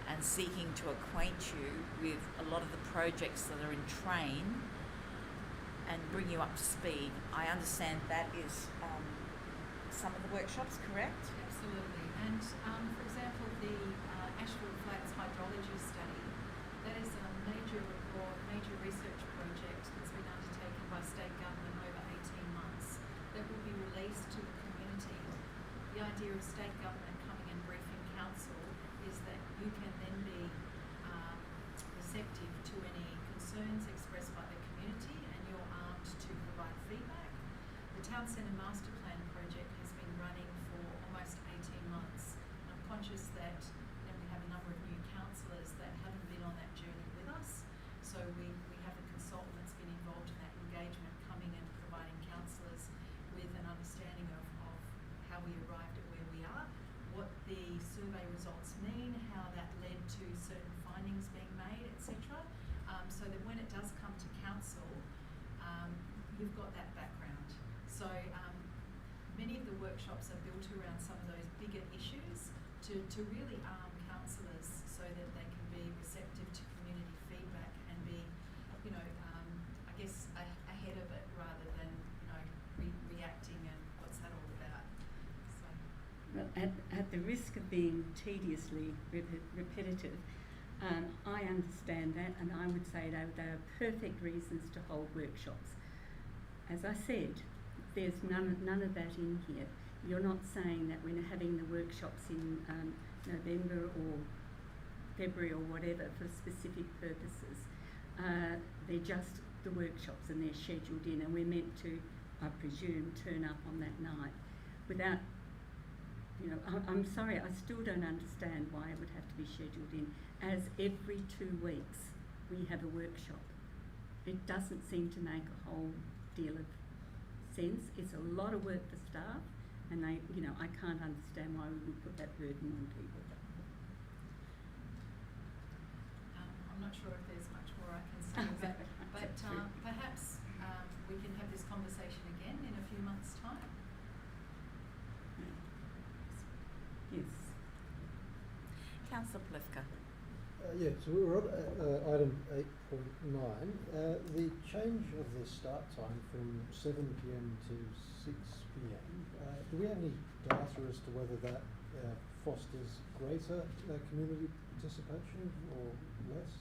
and seeking to acquaint you with a lot of the projects that are in train and bring you up to speed. I understand that is some of the workshops, correct? Absolutely. And for example, the Ashfield Flats hydrology study, that is a major report, major research project that's been undertaken by state government over 18 months that will be released to the community. The idea of state government coming and briefing council is that you can then be receptive to any concerns expressed by the community, and you're armed to provide feedback. The Town Centre Master Plan project has been running for almost 18 months. And I'm conscious that we have a number of new councillors that haven't been on that journey with us. So we have a consultant that's been involved in that engagement, coming and providing councillors with an understanding of how we arrived at where we are, what the survey results mean, how that led to certain findings being made, etc. So that when it does come to council, you've got that background. So many of the workshops are built around some of those bigger issues to really arm councillors so that they can be receptive to community feedback and be, I guess, ahead of it rather than, reacting and what's that all about. So. Well, at the risk of being tediously repetitive, I understand that, and I would say they are perfect reasons to hold workshops. As I said, there's none of that in here. You're not saying that we're having the workshops in November or February or whatever for specific purposes. They're just the workshops, and they're scheduled in, and we're meant to, I presume, turn up on that night without, I'm sorry, I still don't understand why it would have to be scheduled in, as every 2 weeks we have a workshop. It doesn't seem to make a whole deal of sense. It's a lot of work for staff, and I can't understand why we would put that burden on people. I'm not sure if there's much more I can say, but perhaps we can have this conversation again in a few months' time. Yes. Councillor Plewka. So we're on item 8.9. The change of the start time from 7 p.m. to 6 p.m. Do we have any data as to whether that fosters greater community participation or less?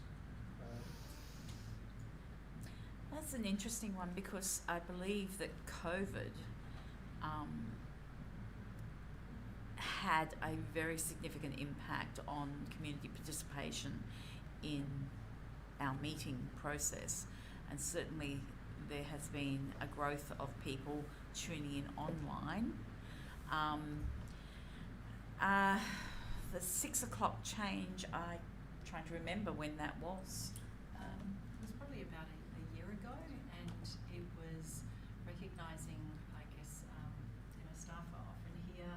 That's an interesting one, because I believe that COVID had a very significant impact on community participation in our meeting process, and certainly there has been a growth of people tuning in online. The 6 o'clock change, I'm trying to remember when that was. It was probably about a year ago, and it was recognising, I guess, staff are often here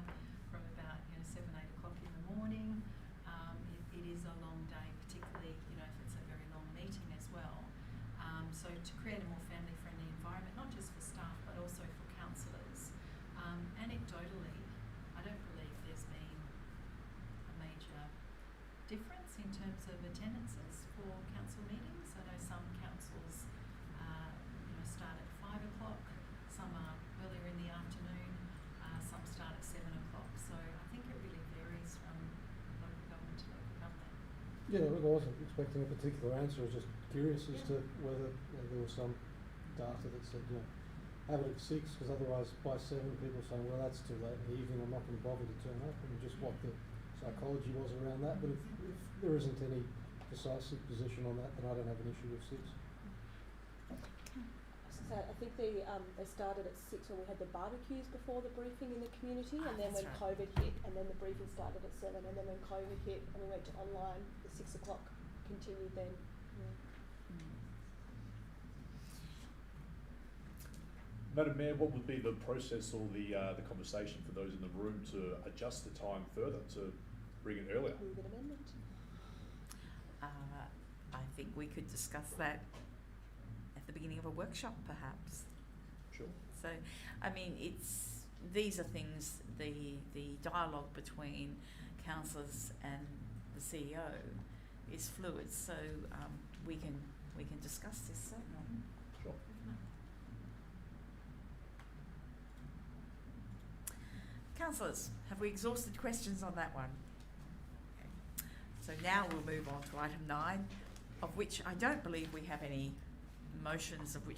from about 7, 8 o'clock in the morning. It is a long day, particularly if it's a very long meeting as well. So to create a more family-friendly environment, not just for staff but also for councillors. Anecdotally, I don't believe there's been a major difference in terms of attendances for council meetings. I know some councils start at 5 o'clock, some are earlier in the afternoon, some start at 7 o'clock. So I think it really varies from local government to local government. Yeah, look, I wasn't expecting a particular answer. I was just curious as to whether there was some data that said, have it at 6, because otherwise by 7 people saying, well, that's too late in the evening, I'm not going to bother to turn up, and just what the psychology was around that. But if there isn't any decisive position on that, then I don't have an issue with 6. So I think they started at 6 when we had the barbecues before the briefing in the community, and then when That's right. COVID hit, and then the briefing started at 7, and then when COVID hit and we went to online, the 6 o'clock continued then. Madam Mayor, what would be the process or the conversation for those in the room to adjust the time further to bring it earlier? Move an amendment. I think we could discuss that at the beginning of a workshop, perhaps. Sure. So, I mean, these are things, the dialogue between councillors and the CEO is fluid, so we can discuss this certainly. Sure. Councillors, have we exhausted questions on that one? Okay. So now we'll move on to item 9, of which I don't believe we have any motions of which